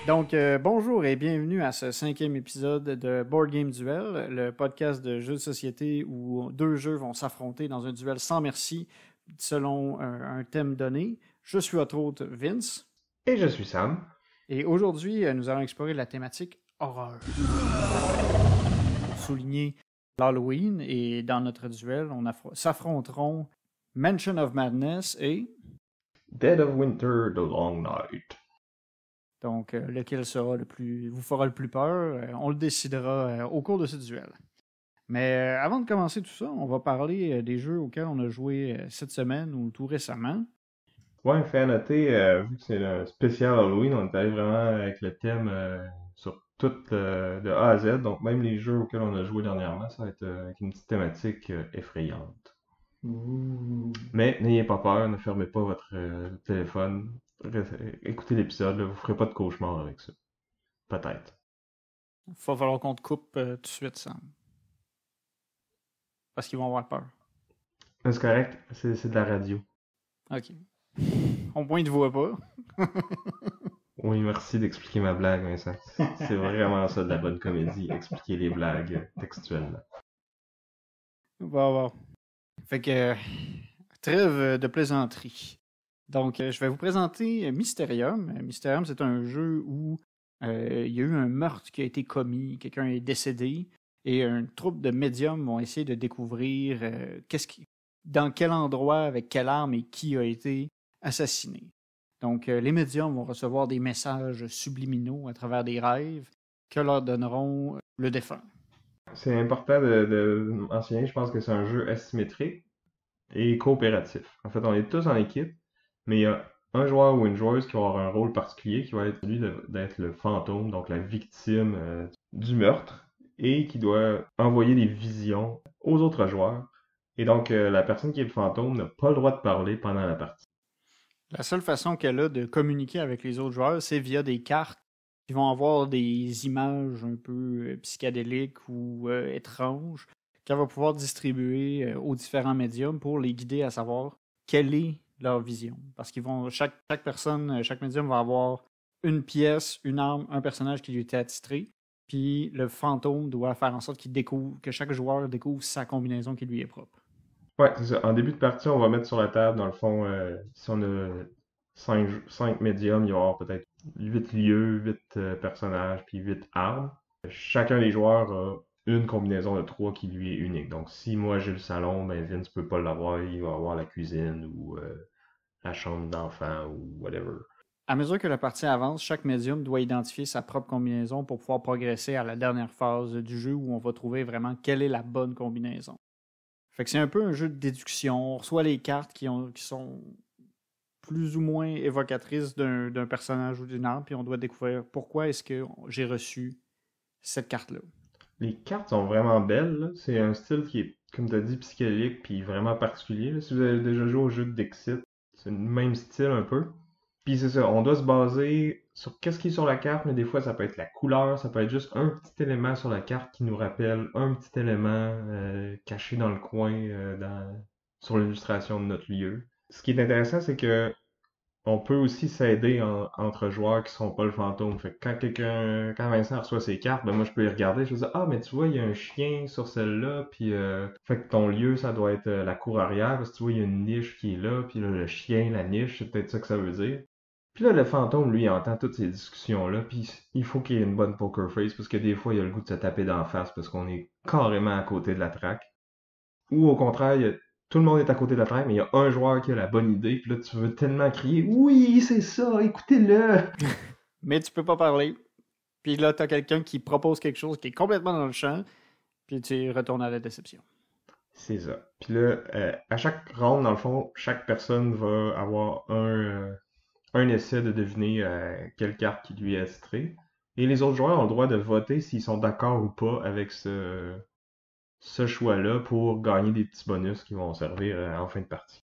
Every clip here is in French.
Donc, bonjour et bienvenue à ce 5e épisode de Board Game Duel, le podcast de jeux de société où deux jeux vont s'affronter dans un duel sans merci selon un thème donné. Je suis votre hôte Vince. Et je suis Sam. Et aujourd'hui, nous allons explorer la thématique horreur. Pour souligner l'Halloween, et dans notre duel, s'affronteront Mansion of Madness et Dead of Winter, The Long Night. Donc, lequel vous fera le plus peur, on le décidera au cours de ce duel. Mais avant de commencer tout ça, on va parler des jeux auxquels on a joué cette semaine ou tout récemment. Ouais, fait à noter, vu que c'est un spécial Halloween, on est allé vraiment avec le thème sur tout de A à Z. Donc même les jeux auxquels on a joué dernièrement, ça va être avec une petite thématique effrayante. Ouh. Mais n'ayez pas peur, ne fermez pas votre téléphone. Écoutez l'épisode, là, vous ferez pas de cauchemar avec ça. Peut-être. Il va falloir qu'on te coupe tout de suite, Sam. Parce qu'ils vont avoir peur. C'est correct, c'est de la radio. OK. Au moins, ils ne te voient pas. Oui, merci d'expliquer ma blague, Vincent. C'est vraiment ça de la bonne comédie, expliquer les blagues textuellement. Bon. Fait que, trêve de plaisanterie. Donc, je vais vous présenter Mysterium. Mysterium, c'est un jeu où il y a eu un meurtre qui a été commis, quelqu'un est décédé, et une troupe de médiums vont essayer de découvrir dans quel endroit, avec quelle arme et qui a été assassiné. Donc, les médiums vont recevoir des messages subliminaux à travers des rêves que leur donneront le défunt. C'est important de mentionner, je pense que c'est un jeu asymétrique et coopératif. En fait, on est tous en équipe, mais il y a un joueur ou une joueuse qui va avoir un rôle particulier, qui va être celui d'être le fantôme, donc la victime du meurtre, et qui doit envoyer des visions aux autres joueurs. Et donc, la personne qui est le fantôme n'a pas le droit de parler pendant la partie. La seule façon qu'elle a de communiquer avec les autres joueurs, c'est via des cartes qui vont avoir des images un peu psychédéliques ou étranges qu'elle va pouvoir distribuer aux différents médiums pour les guider à savoir quelle est leur vision. Parce qu'ils vont chaque personne, chaque médium va avoir une pièce, une arme, un personnage qui lui était attitré. Puis le fantôme doit faire en sorte que chaque joueur découvre sa combinaison qui lui est propre. Ouais, c'est ça. En début de partie, on va mettre sur la table, dans le fond, si on a 5 médiums, il va y avoir peut-être 8 lieux, 8 personnages, puis 8 armes. Chacun des joueurs a une combinaison de 3 qui lui est unique. Donc, si moi j'ai le salon, ben Vince peut pas l'avoir, il va avoir la cuisine ou la chambre d'enfant ou whatever. À mesure que la partie avance, chaque médium doit identifier sa propre combinaison pour pouvoir progresser à la dernière phase du jeu où on va trouver vraiment quelle est la bonne combinaison. Fait que c'est un peu un jeu de déduction. On reçoit les cartes qui sont plus ou moins évocatrices d'un personnage ou d'une arme, puis on doit découvrir pourquoi est-ce que j'ai reçu cette carte-là. Les cartes sont vraiment belles, là. C'est un style qui est, comme tu as dit, psychédélique puis vraiment particulier, là. Si vous avez déjà joué au jeu de Dixit, c'est le même style un peu. Puis c'est ça, on doit se baser sur qu'est-ce qui est sur la carte, mais des fois ça peut être la couleur, ça peut être juste un petit élément sur la carte qui nous rappelle un petit élément caché dans le coin sur l'illustration de notre lieu. Ce qui est intéressant, c'est que on peut aussi s'aider entre joueurs qui sont pas le fantôme. Fait que quand Vincent reçoit ses cartes, ben moi je peux y regarder, je vais dire ah mais tu vois il y a un chien sur celle-là, puis fait que ton lieu ça doit être la cour arrière parce que tu vois il y a une niche qui est là, puis là le chien, la niche, c'est peut-être ça que ça veut dire. Puis là, le fantôme, lui, il entend toutes ces discussions-là, puis il faut qu'il y ait une bonne poker face, parce que des fois, il a le goût de se taper d'en face, parce qu'on est carrément à côté de la traque. Ou au contraire, tout le monde est à côté de la traque, mais il y a un joueur qui a la bonne idée, puis là, tu veux tellement crier « Oui, c'est ça, écoutez-le! » Mais tu peux pas parler. Puis là, t'as quelqu'un qui propose quelque chose qui est complètement dans le champ, puis tu retournes à la déception. C'est ça. Puis là, à chaque round, dans le fond, chaque personne va avoir un essai de deviner quelle carte qui lui est attitrée. Et les autres joueurs ont le droit de voter s'ils sont d'accord ou pas avec ce choix-là pour gagner des petits bonus qui vont servir en fin de partie.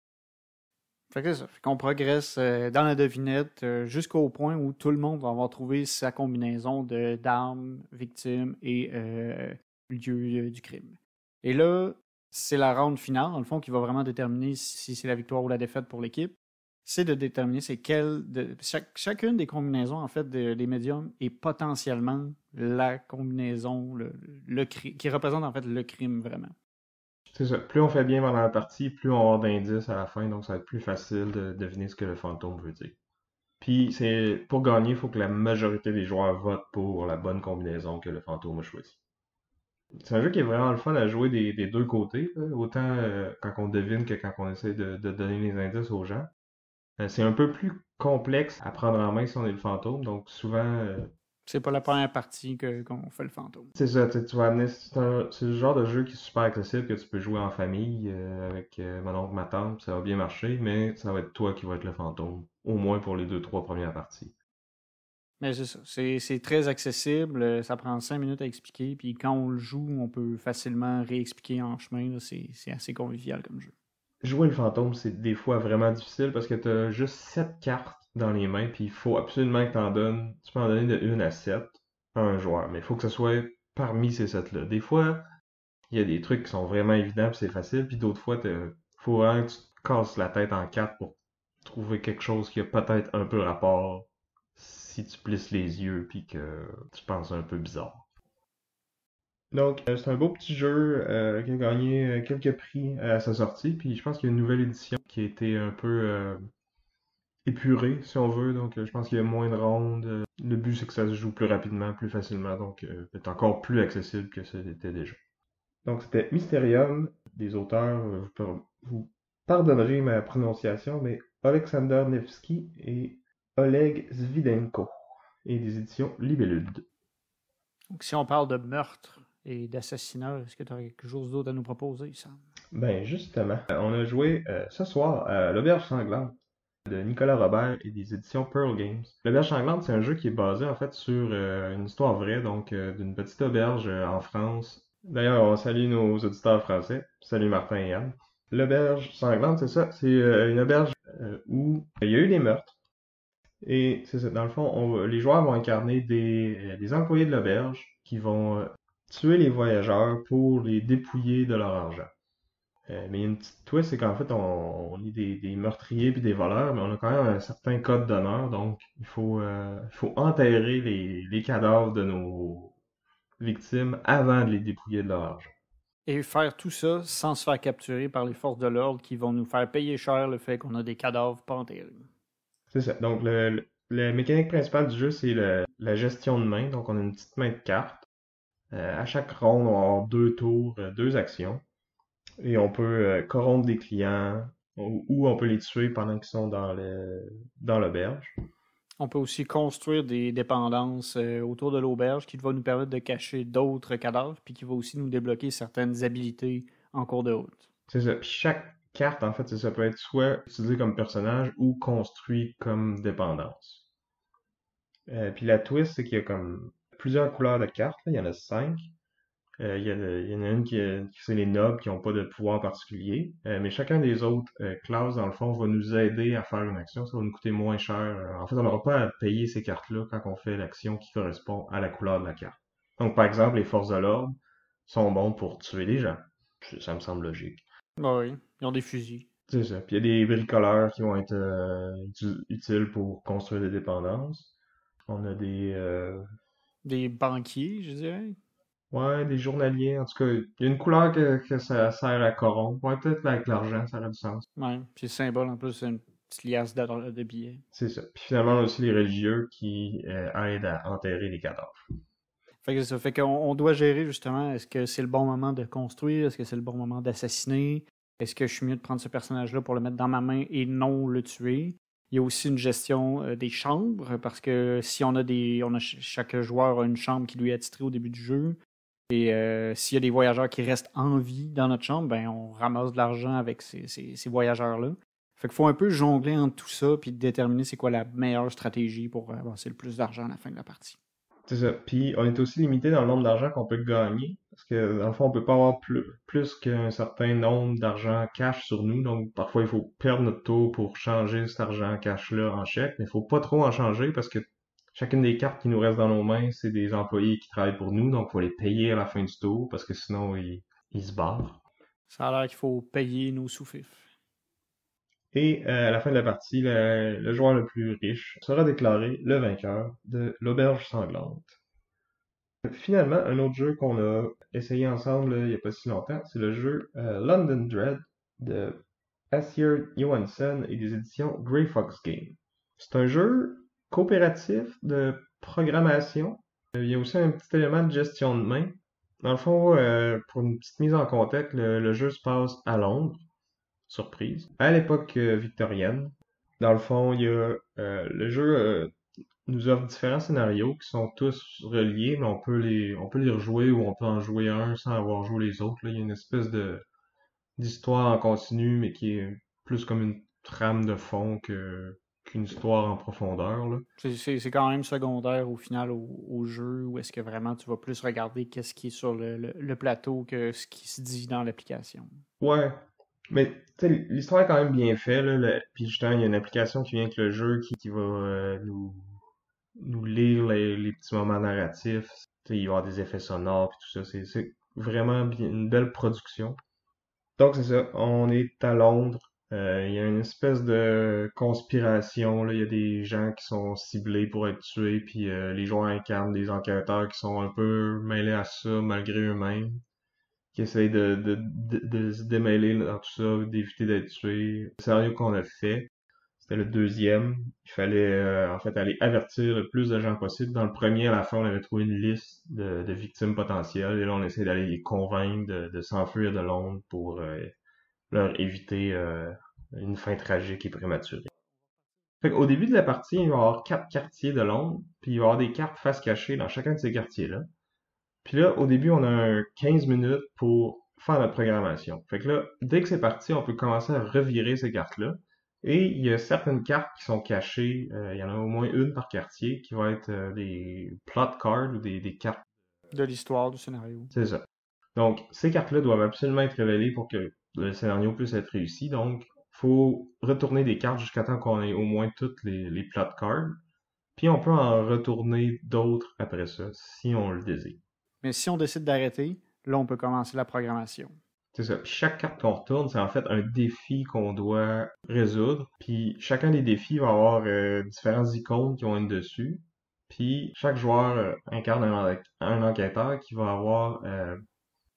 Fait que c'est ça. Fait qu'on progresse dans la devinette jusqu'au point où tout le monde va avoir trouvé sa combinaison d'armes, victimes et lieu du crime. Et là, c'est la ronde finale, dans le fond, qui va vraiment déterminer si c'est la victoire ou la défaite pour l'équipe. C'est de déterminer chacune des combinaisons, en fait, des médiums est potentiellement la combinaison qui représente, en fait, le crime vraiment. C'est ça. Plus on fait bien pendant la partie, plus on va avoir d'indices à la fin, donc ça va être plus facile de deviner ce que le fantôme veut dire. Puis pour gagner, il faut que la majorité des joueurs votent pour la bonne combinaison que le fantôme a choisie. C'est un jeu qui est vraiment le fun à jouer des deux côtés, là. Autant quand on devine que quand on essaie de donner les indices aux gens. C'est un peu plus complexe à prendre en main si on est le fantôme, donc souvent, C'est pas la première partie qu'on fait le fantôme. c'est ça, tu vas amener, c'est le genre de jeu qui est super accessible, que tu peux jouer en famille avec mon oncle, ma tante, ça va bien marcher, mais ça va être toi qui va être le fantôme, au moins pour les 2, 3 premières parties. Mais c'est ça. C'est très accessible. Ça prend 5 minutes à expliquer. Puis quand on le joue, on peut facilement réexpliquer en chemin. Là. C'est assez convivial comme jeu. Jouer le fantôme, c'est des fois vraiment difficile parce que tu as juste 7 cartes dans les mains, puis il faut absolument que tu en donnes. Tu peux en donner de 1 à 7 à un joueur, mais il faut que ce soit parmi ces 7-là. Des fois, il y a des trucs qui sont vraiment évidents, puis c'est facile, puis d'autres fois, faut vraiment que tu te casses la tête en 4 pour trouver quelque chose qui a peut-être un peu rapport si tu plisses les yeux, puis que tu penses un peu bizarre. Donc, c'est un beau petit jeu qui a gagné quelques prix à sa sortie, puis je pense qu'il y a une nouvelle édition qui a été un peu épurée, si on veut, donc je pense qu'il y a moins de rondes. Le but, c'est que ça se joue plus rapidement, plus facilement, donc c'est encore plus accessible que c'était déjà. Donc, c'était Mysterium, des auteurs, vous pardonnerez ma prononciation, mais Alexander Nevsky et Oleg Svidenko, et des éditions Libellude. Donc si on parle de meurtre et d'assassinat, est-ce que tu as quelque chose d'autre à nous proposer, Sam? Ben, justement, on a joué ce soir à l'Auberge sanglante de Nicolas Robert et des éditions Pearl Games. L'Auberge sanglante, c'est un jeu qui est basé en fait sur une histoire vraie, donc d'une petite auberge en France. D'ailleurs, on salue nos auditeurs français. Salut Martin et Anne. L'Auberge sanglante, c'est ça, c'est une auberge où il y a eu des meurtres. Et c'est ça, dans le fond, les joueurs vont incarner des employés de l'auberge qui vont tuer les voyageurs pour les dépouiller de leur argent. Mais il y a une petite twist, c'est qu'en fait, on est des meurtriers puis des voleurs, mais on a quand même un certain code d'honneur, donc il faut enterrer les cadavres de nos victimes avant de les dépouiller de leur argent. Et faire tout ça sans se faire capturer par les forces de l'ordre qui vont nous faire payer cher le fait qu'on a des cadavres pas enterrés. C'est ça. Donc, la mécanique principale du jeu, c'est la gestion de main. Donc, on a une petite main de cartes. À chaque ronde, on va avoir 2 tours, 2 actions. Et on peut corrompre des clients ou on peut les tuer pendant qu'ils sont dans l'auberge. On peut aussi construire des dépendances autour de l'auberge qui va nous permettre de cacher d'autres cadavres puis qui va aussi nous débloquer certaines habilités en cours de route. C'est ça. Puis chaque carte, en fait, ça peut être soit utilisé comme personnage ou construit comme dépendance. Puis la twist, c'est qu'il y a comme plusieurs couleurs de cartes, là. Il y en a 5. Il y en a une qui c'est les nobles qui n'ont pas de pouvoir particulier. Mais chacun des autres classes, dans le fond, va nous aider à faire une action. Ça va nous coûter moins cher. En fait, on n'aura pas à payer ces cartes-là quand on fait l'action qui correspond à la couleur de la carte. Donc, par exemple, les forces de l'ordre sont bons pour tuer des gens. Ça me semble logique. Bah oui, ils ont des fusils. C'est ça. Puis il y a des bricoleurs qui vont être utiles pour construire des dépendances. On a Des banquiers, je dirais. ouais, des journaliers. En tout cas, il y a une couleur que ça sert à corrompre. Ouais, peut-être avec l'argent, ça aurait du sens. Ouais, puis le symbole en plus, c'est une petite liasse de billets. C'est ça. Puis finalement, on a aussi les religieux qui aident à enterrer les cadavres. Fait que ça fait qu'on doit gérer justement, est-ce que c'est le bon moment de construire, est-ce que c'est le bon moment d'assassiner, est-ce que je suis mieux de prendre ce personnage-là pour le mettre dans ma main et non le tuer. Il y a aussi une gestion des chambres, parce que si chaque joueur a une chambre qui lui est attitrée au début du jeu, et s'il y a des voyageurs qui restent en vie dans notre chambre, ben on ramasse de l'argent avec ces voyageurs-là. Fait qu'il faut un peu jongler entre tout ça puis déterminer c'est quoi la meilleure stratégie pour avancer le plus d'argent à la fin de la partie. C'est ça. Puis on est aussi limité dans le nombre d'argent qu'on peut gagner. Parce que dans le fond, on peut pas avoir plus qu'un certain nombre d'argent cash sur nous. Donc parfois, il faut perdre notre tour pour changer cet argent cash-là en chèque. Mais il faut pas trop en changer parce que chacune des cartes qui nous restent dans nos mains, c'est des employés qui travaillent pour nous. Donc il faut les payer à la fin du tour parce que sinon, ils se barrent. Ça a l'air qu'il faut payer nos sous-fifs. Et à la fin de la partie, le joueur le plus riche sera déclaré le vainqueur de l'auberge sanglante. Finalement, un autre jeu qu'on a essayé ensemble il n'y a pas si longtemps, c'est le jeu London Dread de Asger Johansson et des éditions Grey Fox Game. C'est un jeu coopératif de programmation. Il y a aussi un petit élément de gestion de main. Dans le fond, pour une petite mise en contexte, le jeu se passe à Londres, surprise, à l'époque victorienne. Dans le fond, il y a le jeu nous offre différents scénarios qui sont tous reliés, mais on peut les rejouer ou on peut en jouer un sans avoir joué les autres, là. Il y a une espèce d'histoire en continu, mais qui est plus comme une trame de fond qu'une histoire en profondeur, là. C'est quand même secondaire au final au jeu, où est-ce que vraiment tu vas plus regarder qu'est-ce qui est sur le plateau que ce qui se dit dans l'application. Ouais, mais tu sais, l'histoire est quand même bien faite, là. Puis justement, il y a une application qui vient avec le jeu qui va nous lire les petits moments narratifs. Tu sais, il va y avoir des effets sonores puis tout ça. C'est vraiment une belle production. Donc c'est ça, on est à Londres. Il y a une espèce de conspiration, là. Il y a des gens qui sont ciblés pour être tués, puis les joueurs incarnent des enquêteurs qui sont un peu mêlés à ça malgré eux-mêmes, qui essayent de se démêler dans tout ça, d'éviter d'être tués. Le scénario qu'on a fait, c'était le deuxième. Il fallait en fait aller avertir le plus de gens possible. Dans le premier, à la fin, on avait trouvé une liste de victimes potentielles. Et là, on essaie d'aller les convaincre de s'enfuir de Londres pour leur éviter une fin tragique et prématurée. Fait qu'au début de la partie, il va y avoir 4 quartiers de Londres, puis il va y avoir des cartes face cachée dans chacun de ces quartiers-là. Puis là, au début, on a 15 minutes pour faire notre programmation. Fait que là, dès que c'est parti, on peut commencer à revirer ces cartes-là. Et il y a certaines cartes qui sont cachées, il y en a au moins une par quartier, qui va être des plot cards ou des cartes. De l'histoire, du scénario. C'est ça. Donc, ces cartes-là doivent absolument être révélées pour que le scénario puisse être réussi. Donc, faut retourner des cartes jusqu'à temps qu'on ait au moins toutes les plot cards. Puis on peut en retourner d'autres après ça, si on le désire. Mais si on décide d'arrêter, là, on peut commencer la programmation. C'est ça. Puis chaque carte qu'on retourne, c'est en fait un défi qu'on doit résoudre. Puis chacun des défis va avoir différentes icônes qui vont être dessus. Puis chaque joueur incarne un enquêteur qui va avoir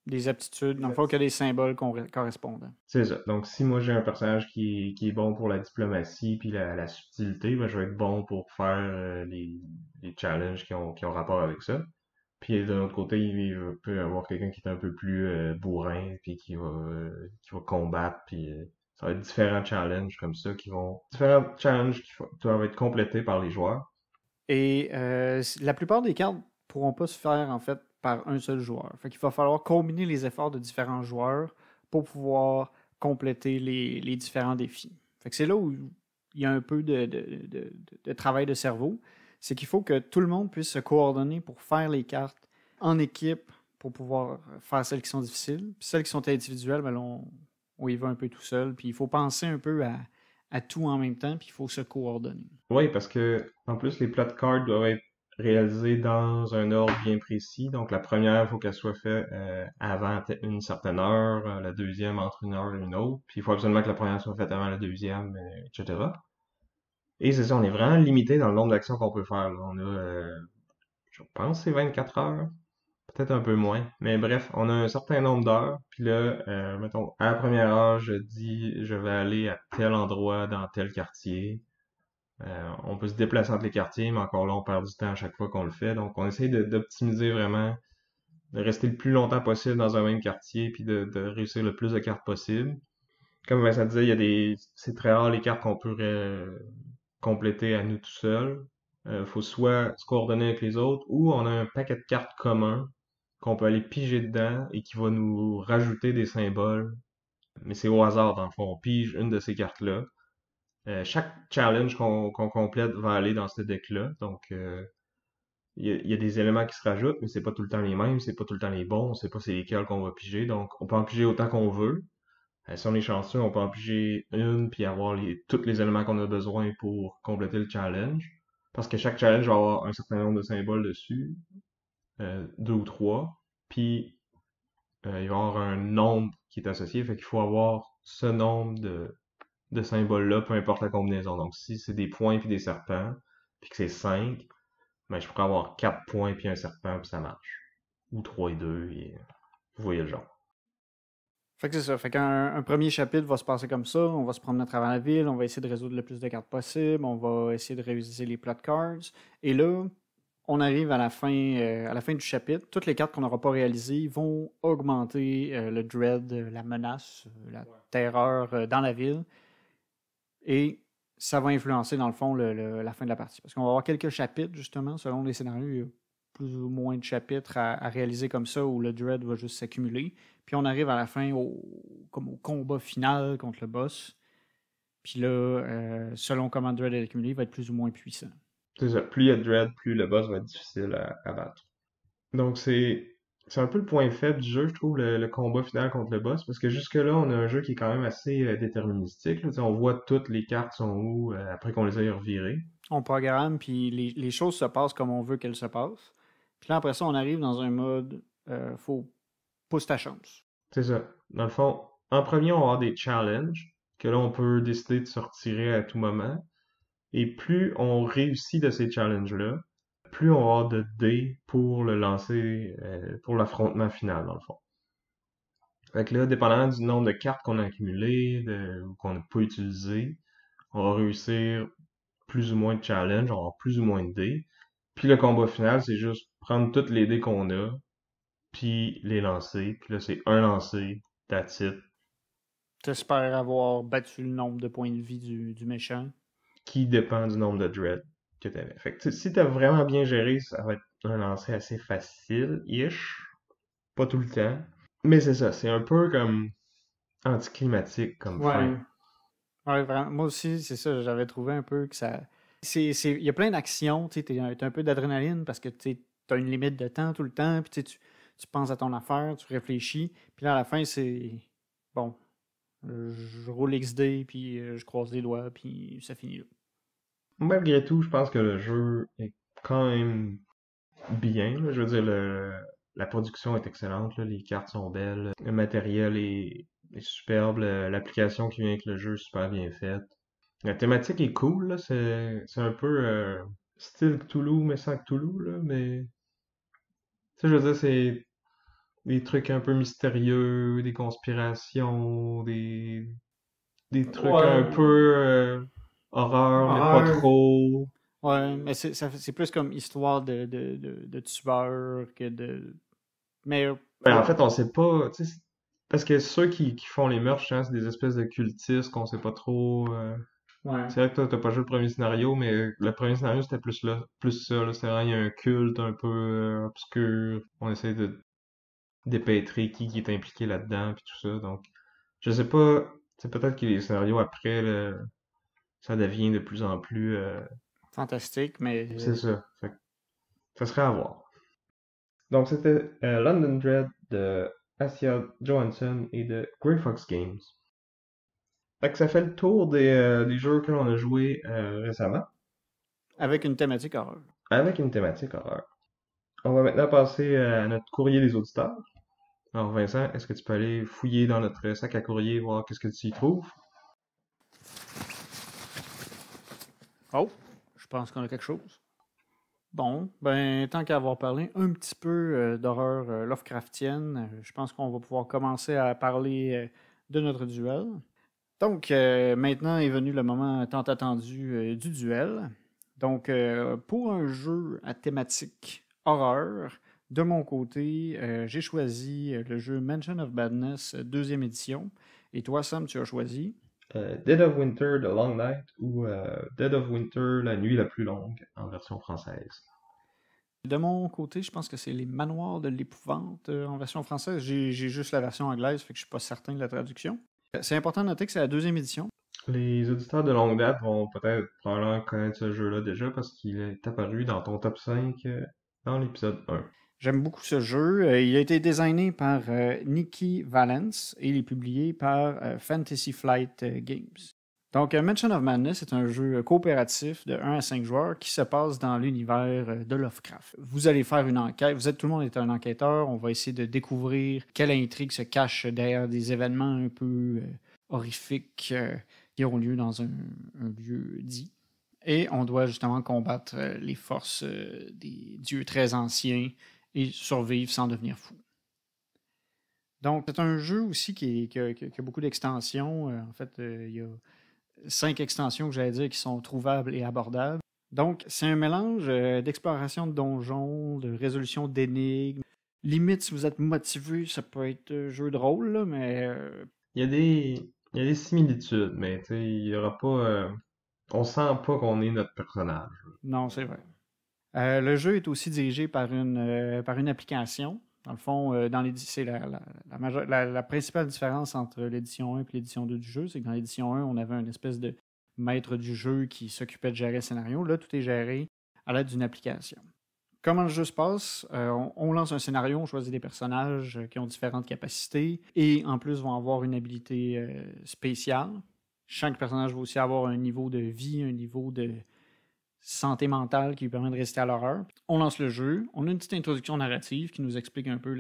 Des aptitudes, dans le fond, qu'il y a des symboles correspondants. c'est ça. Donc si moi j'ai un personnage qui est bon pour la diplomatie puis la subtilité, ben, je vais être bon pour faire les challenges qui ont rapport avec ça. Puis de l'autre côté, il peut y avoir quelqu'un qui est un peu plus bourrin, puis qui va combattre, puis ça va être différents challenges comme ça différents challenges doivent être complétés par les joueurs. Et la plupart des cartes pourront pas se faire, en fait, par un seul joueur. Fait qu'il va falloir combiner les efforts de différents joueurs pour pouvoir compléter les différents défis. Fait que c'est là où il y a un peu de travail de cerveau. C'est qu'il faut que tout le monde puisse se coordonner pour faire les cartes en équipe pour pouvoir faire celles qui sont difficiles. Puis celles qui sont individuelles, ben là, on y va un peu tout seul. Puis il faut penser un peu à tout en même temps, puis il faut se coordonner. Oui, parce que en plus les plot cards doivent être réalisés dans un ordre bien précis. Donc la première, il faut qu'elle soit faite avant une certaine heure, la deuxième entre une heure et une autre. Puis il faut absolument que la première soit faite avant la deuxième, etc. Et c'est ça, on est vraiment limité dans le nombre d'actions qu'on peut faire, là. On a, je pense, que c'est 24 heures, peut-être un peu moins. Mais bref, on a un certain nombre d'heures. Puis là, mettons, à la première heure, je dis, je vais aller à tel endroit dans tel quartier. On peut se déplacer entre les quartiers, mais encore là, on perd du temps à chaque fois qu'on le fait. Donc, on essaye d'optimiser vraiment, de rester le plus longtemps possible dans un même quartier, puis de réussir le plus de cartes possible. Comme Vincent disait, c'est très rare les cartes qu'on peut compléter à nous tout seuls. Faut soit se coordonner avec les autres, ou on a un paquet de cartes communs qu'on peut aller piger dedans et qui va nous rajouter des symboles. Mais c'est au hasard, dans le fond. On pige une de ces cartes-là. Chaque challenge qu'on complète va aller dans ce deck-là. Donc, il y a des éléments qui se rajoutent, mais c'est pas tout le temps les mêmes, c'est pas tout le temps les bons, on sait pas c'est lesquels qu'on va piger, donc on peut en piger autant qu'on veut. Si on est chanceux, on peut en piger une, puis avoir tous les éléments qu'on a besoin pour compléter le challenge. Parce que chaque challenge va avoir un certain nombre de symboles dessus, deux ou trois, puis il va y avoir un nombre qui est associé, fait qu'il faut avoir ce nombre de symboles-là, peu importe la combinaison. Donc si c'est des points puis des serpents, puis que c'est 5, ben je pourrais avoir 4 points puis un serpent, puis ça marche. Ou 3 et 2, et vous voyez le genre. Fait que c'est ça. Fait qu'un premier chapitre va se passer comme ça. On va se promener à travers la ville. On va essayer de résoudre le plus de cartes possible. On va essayer de réviser les plot cards. Et là, on arrive à la fin du chapitre. Toutes les cartes qu'on n'aura pas réalisées vont augmenter le dread, la menace, la terreur dans la ville. Et ça va influencer, dans le fond, la fin de la partie. Parce qu'on va avoir quelques chapitres, justement, selon les scénarios. Il y a plus ou moins de chapitres à réaliser comme ça où le dread va juste s'accumuler. Puis on arrive à la fin comme au combat final contre le boss. Puis là, selon comment le dread est accumulé, il va être plus ou moins puissant. C'est ça. Plus il y a de dread, plus le boss va être difficile à battre. Donc c'est un peu le point faible du jeu, je trouve, le combat final contre le boss, parce que jusque-là, on a un jeu qui est quand même assez déterministique. Là. On voit toutes les cartes sont où après qu'on les ait revirées. On programme, puis les choses se passent comme on veut qu'elles se passent. Puis là, après ça, on arrive dans un mode faut pousse ta chance. C'est ça. Dans le fond, en premier, on va avoir des challenges, que là, on peut décider de se retirer à tout moment. Et plus on réussit de ces challenges-là, plus on va avoir de dés pour le lancer, pour l'affrontement final, dans le fond. Fait que là, dépendamment du nombre de cartes qu'on a accumulées ou qu'on n'a pas utilisées, on va réussir plus ou moins de challenges, on va avoir plus ou moins de dés. Puis le combat final, c'est juste prendre toutes les dés qu'on a, puis les lancer. Puis là, c'est un lancer, that's it. T'espères avoir battu le nombre de points de vie du méchant. Qui dépend du nombre de dread que tu avais. Fait que si t'as vraiment bien géré, ça va être un lancer assez facile-ish. Pas tout le temps. Mais c'est ça, c'est un peu comme anticlimatique comme fin. Ouais, vraiment. Moi aussi, c'est ça. J'avais trouvé un peu que ça. Il y a plein d'actions. Tu as un peu d'adrénaline parce que tu as une limite de temps tout le temps. Puis tu penses à ton affaire, tu réfléchis. Puis là, à la fin, c'est. Bon, je roule XD, puis je croise les doigts, puis ça finit là. Malgré tout, je pense que le jeu est quand même bien. Là. Je veux dire, la production est excellente, là. Les cartes sont belles, le matériel est superbe, l'application qui vient avec le jeu est super bien faite. La thématique est cool, là. C'est un peu style Cthulhu, mais sans Cthulhu, là. Mais, tu sais, je veux dire, c'est des trucs un peu mystérieux, des conspirations, des trucs un Ouais. peu horreur, mais pas trop. Ouais, mais c'est plus comme histoire de tueur que de. Mais Ben, en fait, on sait pas, tu sais, parce que ceux qui font les meurtres, je pense, c'est des espèces de cultistes qu'on sait pas trop. ouais. C'est vrai que toi, t'as pas joué le premier scénario, mais le premier scénario, c'était plus ça, là. C'est vraiment, il y a un culte un peu obscur. On essaie de dépêtrer qui est impliqué là-dedans, puis tout ça. Donc, je sais pas, c'est peut-être que les scénarios après, ça devient de plus en plus, Fantastique, mais c'est ça. Fait que ça serait à voir. Donc, c'était London Dread de Asia Johansson et de Grey Fox Games. Fait que ça fait le tour des jeux que l'on a joués récemment, avec une thématique horreur. avec une thématique horreur. On va maintenant passer à notre courrier des auditeurs. Alors Vincent, est-ce que tu peux aller fouiller dans notre sac à courrier, voir qu'est-ce que tu y trouves? Oh, je pense qu'on a quelque chose. Bon, ben, tant qu'à avoir parlé un petit peu d'horreur Lovecraftienne, je pense qu'on va pouvoir commencer à parler de notre duel. Donc, maintenant est venu le moment tant attendu du duel. Donc, pour un jeu à thématique horreur, de mon côté, j'ai choisi le jeu Mansion of Badness, deuxième édition. Et toi, Sam, tu as choisi? Dead of Winter, The Long Night ou Dead of Winter, La Nuit la plus longue en version française. De mon côté, je pense que c'est les Manoirs de l'épouvante en version française. J'ai juste la version anglaise, fait que je suis pas certain de la traduction. C'est important de noter que c'est la deuxième édition. Les auditeurs de longue date vont peut-être probablement connaître ce jeu-là déjà parce qu'il est apparu dans ton top 5 dans l'épisode 1. J'aime beaucoup ce jeu. Il a été designé par Nikki Valence et il est publié par Fantasy Flight Games. Donc, Mansion of Madness est un jeu coopératif de 1 à 5 joueurs qui se passe dans l'univers de Lovecraft. Vous allez faire une enquête, tout le monde est un enquêteur, on va essayer de découvrir quelle intrigue se cache derrière des événements un peu horrifiques qui auront lieu dans un lieu dit. Et on doit justement combattre les forces des dieux très anciens et survivre sans devenir fou. Donc, c'est un jeu aussi qui a beaucoup d'extensions. En fait, il y a 5 extensions que j'allais dire qui sont trouvables et abordables. Donc, c'est un mélange d'exploration de donjons, de résolution d'énigmes. Limite, si vous êtes motivé, ça peut être jeu de rôle, là, mais... Il y a des similitudes, mais tu sais, il y aura pas... on sent pas qu'on est notre personnage. Non, c'est vrai. Le jeu est aussi dirigé par une application. Dans le fond, c'est la principale différence entre l'édition 1 et l'édition 2 du jeu, c'est que dans l'édition 1, on avait une espèce de maître du jeu qui s'occupait de gérer le scénario. Là, tout est géré à l'aide d'une application. Comment le jeu se passe? On lance un scénario, on choisit des personnages qui ont différentes capacités et en plus vont avoir une habilité spéciale. Chaque personnage va aussi avoir un niveau de vie, un niveau de santé mentale qui lui permet de rester à l'horreur. On lance le jeu, on a une petite introduction narrative qui nous explique un peu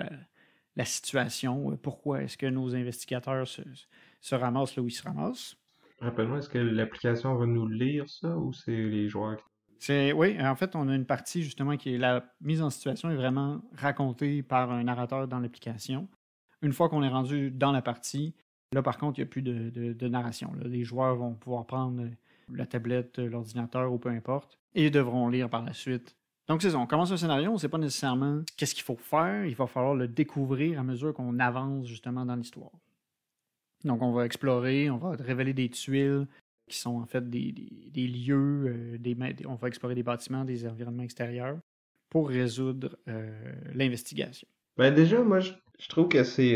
la situation, pourquoi est-ce que nos investigateurs se ramassent là où ils se ramassent. Rappelle-moi, est-ce que l'application va nous lire ça ou c'est les joueurs qui... Oui, en fait, on a une partie justement qui est la mise en situation est vraiment racontée par un narrateur dans l'application. Une fois qu'on est rendu dans la partie, là par contre, il n'y a plus de narration. Là. Les joueurs vont pouvoir prendre la tablette, l'ordinateur ou peu importe, et ils devront lire par la suite. Donc c'est ça, on commence un scénario, on ne sait pas nécessairement qu'est-ce qu'il faut faire, il va falloir le découvrir à mesure qu'on avance justement dans l'histoire. Donc on va explorer, on va révéler des tuiles qui sont en fait des lieux, on va explorer des bâtiments, des environnements extérieurs pour résoudre l'investigation. Ben déjà, moi, je trouve que c'est...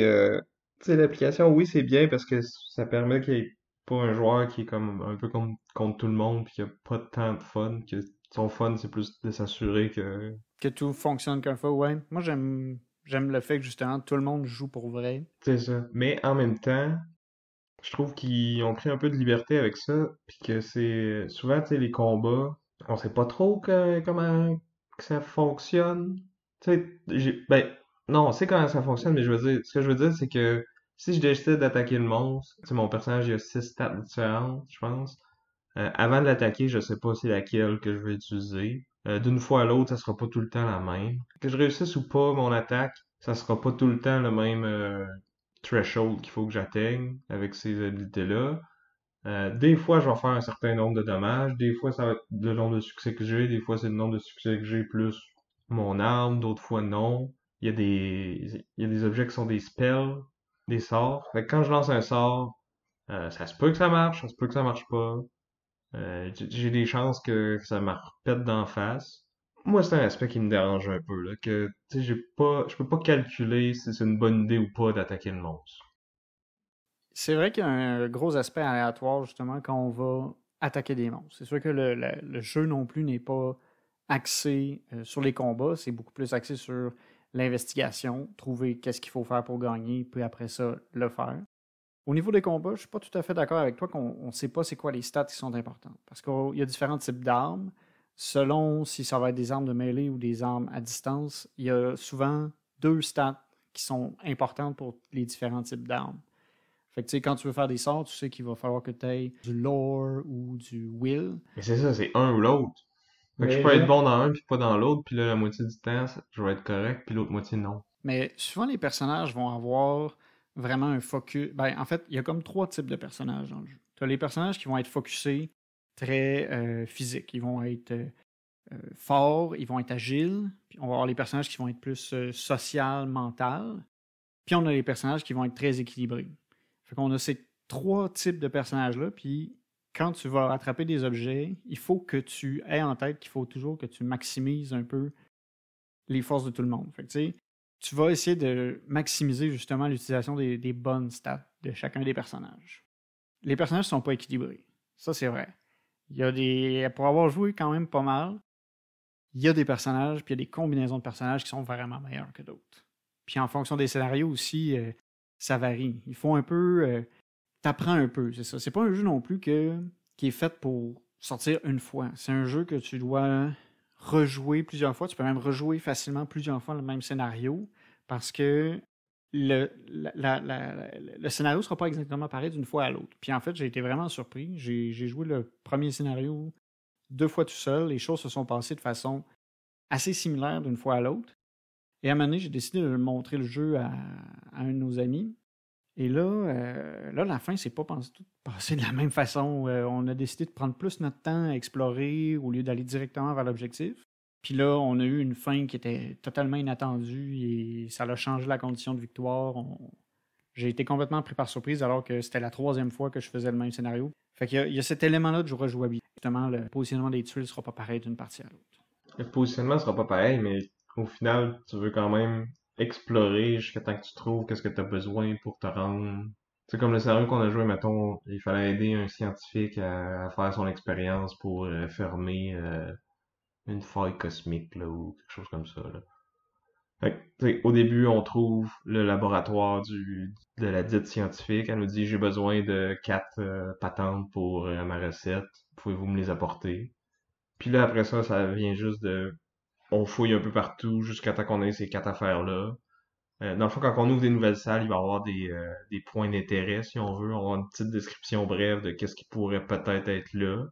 tu sais, l'application, oui, c'est bien parce que ça permet qu'il n'y ait pas un joueur qui est comme un peu contre tout le monde puis qui a pas tant de fun, que son fun, c'est plus de s'assurer que... Que tout fonctionne qu'un fois, ouais. Moi, j'aime le fait que justement tout le monde joue pour vrai. C'est ça. Mais en même temps, je trouve qu'ils ont pris un peu de liberté avec ça, puis que c'est souvent, tu sais, les combats, on sait pas trop comment que ça fonctionne. Tu sais, ben, non, on sait comment ça fonctionne, mais je veux dire, ce que je veux dire, c'est que si je décide d'attaquer le monstre, tu sais, mon personnage, il a 6 stats différentes, je pense. Avant de l'attaquer, je sais pas c'est laquelle que je vais utiliser. D'une fois à l'autre, ça sera pas tout le temps la même. Que je réussisse ou pas mon attaque, ça sera pas tout le temps le même threshold qu'il faut que j'atteigne avec ces habilités-là. Des fois, je vais faire un certain nombre de dommages. Des fois, ça va être le nombre de succès que j'ai. Des fois, c'est le nombre de succès que j'ai plus mon arme. D'autres fois, non. Il y a des objets qui sont des spells, des sorts. Fait que quand je lance un sort, ça se peut que ça marche, ça se peut que ça marche pas. J'ai des chances que ça me repète d'en face. Moi, c'est un aspect qui me dérange un peu, là, que, tu sais, je peux pas calculer si c'est une bonne idée ou pas d'attaquer le monstre. C'est vrai qu'il y a un gros aspect aléatoire justement quand on va attaquer des monstres. C'est sûr que le jeu non plus n'est pas axé sur les combats, c'est beaucoup plus axé sur l'investigation, trouver qu'est-ce qu'il faut faire pour gagner, puis après ça, le faire. Au niveau des combats, je suis pas tout à fait d'accord avec toi qu'on ne sait pas c'est quoi les stats qui sont importantes. Parce qu'il y a différents types d'armes. Selon si ça va être des armes de mêlée ou des armes à distance, il y a souvent 2 stats qui sont importantes pour les différents types d'armes. Fait que tu sais, quand tu veux faire des sorts, tu sais qu'il va falloir que tu aies du lore ou du will. Mais c'est ça, c'est un ou l'autre. Fait que je Mais peux être là, bon dans un puis pas dans l'autre, puis là, la moitié du temps, je vais être correct, puis l'autre moitié, non. Mais souvent, les personnages vont avoir vraiment un focus. Ben, en fait, il y a comme 3 types de personnages dans le jeu. Tu as les personnages qui vont être focusés très physiques. Ils vont être forts, ils vont être agiles. Puis on va avoir les personnages qui vont être plus social, mental. Puis on a les personnages qui vont être très équilibrés. Fait qu'on a ces 3 types de personnages-là. Puis quand tu vas attraper des objets, il faut que tu aies en tête qu'il faut toujours que tu maximises un peu les forces de tout le monde. Fait que tu sais, tu vas essayer de maximiser justement l'utilisation des bonnes stats de chacun des personnages. Les personnages ne sont pas équilibrés. Ça, c'est vrai. Il y a des. Pour avoir joué quand même pas mal, il y a des personnages, puis il y a des combinaisons de personnages qui sont vraiment meilleurs que d'autres. Puis en fonction des scénarios aussi, ça varie. Il faut un peu... t'apprends un peu, c'est ça. C'est pas un jeu non plus qui est fait pour sortir une fois. C'est un jeu que tu dois rejouer plusieurs fois. Tu peux même rejouer facilement plusieurs fois le même scénario parce que le scénario ne sera pas exactement pareil d'une fois à l'autre. Puis en fait, j'ai été vraiment surpris. J'ai joué le premier scénario 2 fois tout seul. Les choses se sont passées de façon assez similaire d'une fois à l'autre. Et à un moment donné, j'ai décidé de montrer le jeu à un de nos amis. Et là, la fin, c'est pas passé de la même façon. On a décidé de prendre plus notre temps à explorer au lieu d'aller directement vers l'objectif. Puis là, on a eu une fin qui était totalement inattendue et ça a changé la condition de victoire. J'ai été complètement pris par surprise alors que c'était la 3e fois que je faisais le même scénario. Fait qu'il y a cet élément-là de rejouabilité. Justement, le positionnement des tuiles ne sera pas pareil d'une partie à l'autre. Le positionnement sera pas pareil, mais au final, tu veux quand même explorer jusqu'à temps que tu trouves qu'est-ce que tu as besoin pour te rendre. C'est comme le scénario qu'on a joué, mettons, il fallait aider un scientifique à faire son expérience pour fermer une faille cosmique là, ou quelque chose comme ça. Là. Fait que, tu sais, au début, on trouve le laboratoire de la dite scientifique. Elle nous dit j'ai besoin de 4 patentes pour ma recette. Pouvez-vous me les apporter? Puis là, après ça, ça vient juste de on fouille un peu partout jusqu'à temps qu'on ait ces 4 affaires-là. Dans le fond, quand on ouvre des nouvelles salles, il va y avoir des points d'intérêt, si on veut. On va avoir une petite description brève de qu'est-ce qui pourrait peut-être être là.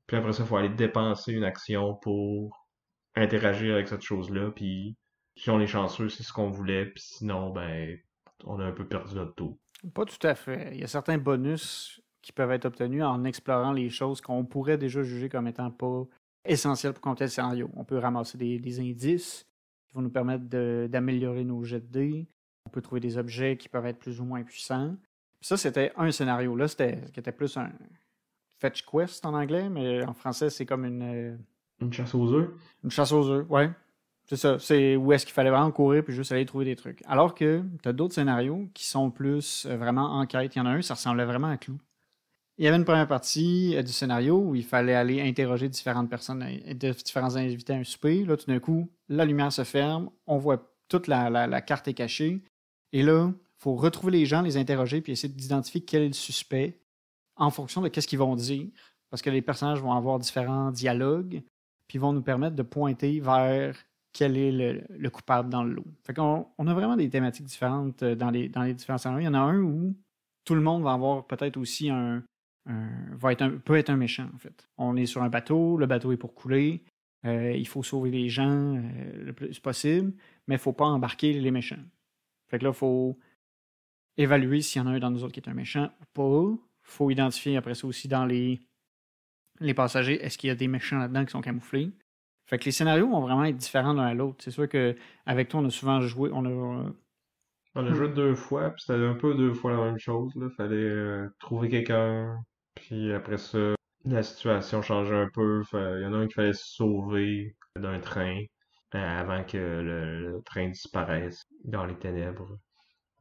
Puis après ça, il faut aller dépenser une action pour interagir avec cette chose-là. Puis si on est chanceux, c'est ce qu'on voulait. Puis sinon, ben, on a un peu perdu notre tour. Pas tout à fait. Il y a certains bonus qui peuvent être obtenus en explorant les choses qu'on pourrait déjà juger comme étant pas essentielles pour compléter le scénario. On peut ramasser des indices qui vont nous permettre d'améliorer nos jets de dés. On peut trouver des objets qui peuvent être plus ou moins puissants. Puis ça, c'était un scénario. Là, qui était plus un fetch quest en anglais, mais en français, c'est comme Une chasse aux œufs? une chasse aux œufs, ouais. C'est ça. C'est où est-ce qu'il fallait vraiment courir puis juste aller trouver des trucs. Alors que tu as d'autres scénarios qui sont plus vraiment enquête. Il y en a un, ça ressemblait vraiment à Clou. Il y avait une première partie du scénario où il fallait aller interroger différentes personnes, différents invités à un souper. Là, tout d'un coup, la lumière se ferme, on voit toute la carte est cachée. Et là, il faut retrouver les gens, les interroger puis essayer d'identifier quel est le suspect en fonction de qu'est-ce qu'ils vont dire. Parce que les personnages vont avoir différents dialogues puis vont nous permettre de pointer vers quel est le coupable dans le lot. Fait qu'on a vraiment des thématiques différentes dans les différents scénarios. Il y en a un où tout le monde va avoir peut-être aussi peut être un méchant, en fait. On est sur un bateau, le bateau est pour couler, il faut sauver les gens le plus possible, mais il ne faut pas embarquer les méchants. Fait que là, il faut évaluer s'il y en a un dans nous autres qui est un méchant ou pas. Il faut identifier après ça aussi dans les passagers, est-ce qu'il y a des méchants là-dedans qui sont camouflés. Fait que les scénarios vont vraiment être différents l'un à l'autre. C'est sûr qu'avec toi, on a souvent joué. On a joué 2 fois, puis c'était un peu 2 fois la même chose. Là. Fallait trouver quelqu'un, puis après ça, la situation changeait un peu. Il y en a un qui fallait se sauver d'un train avant que le train disparaisse dans les ténèbres.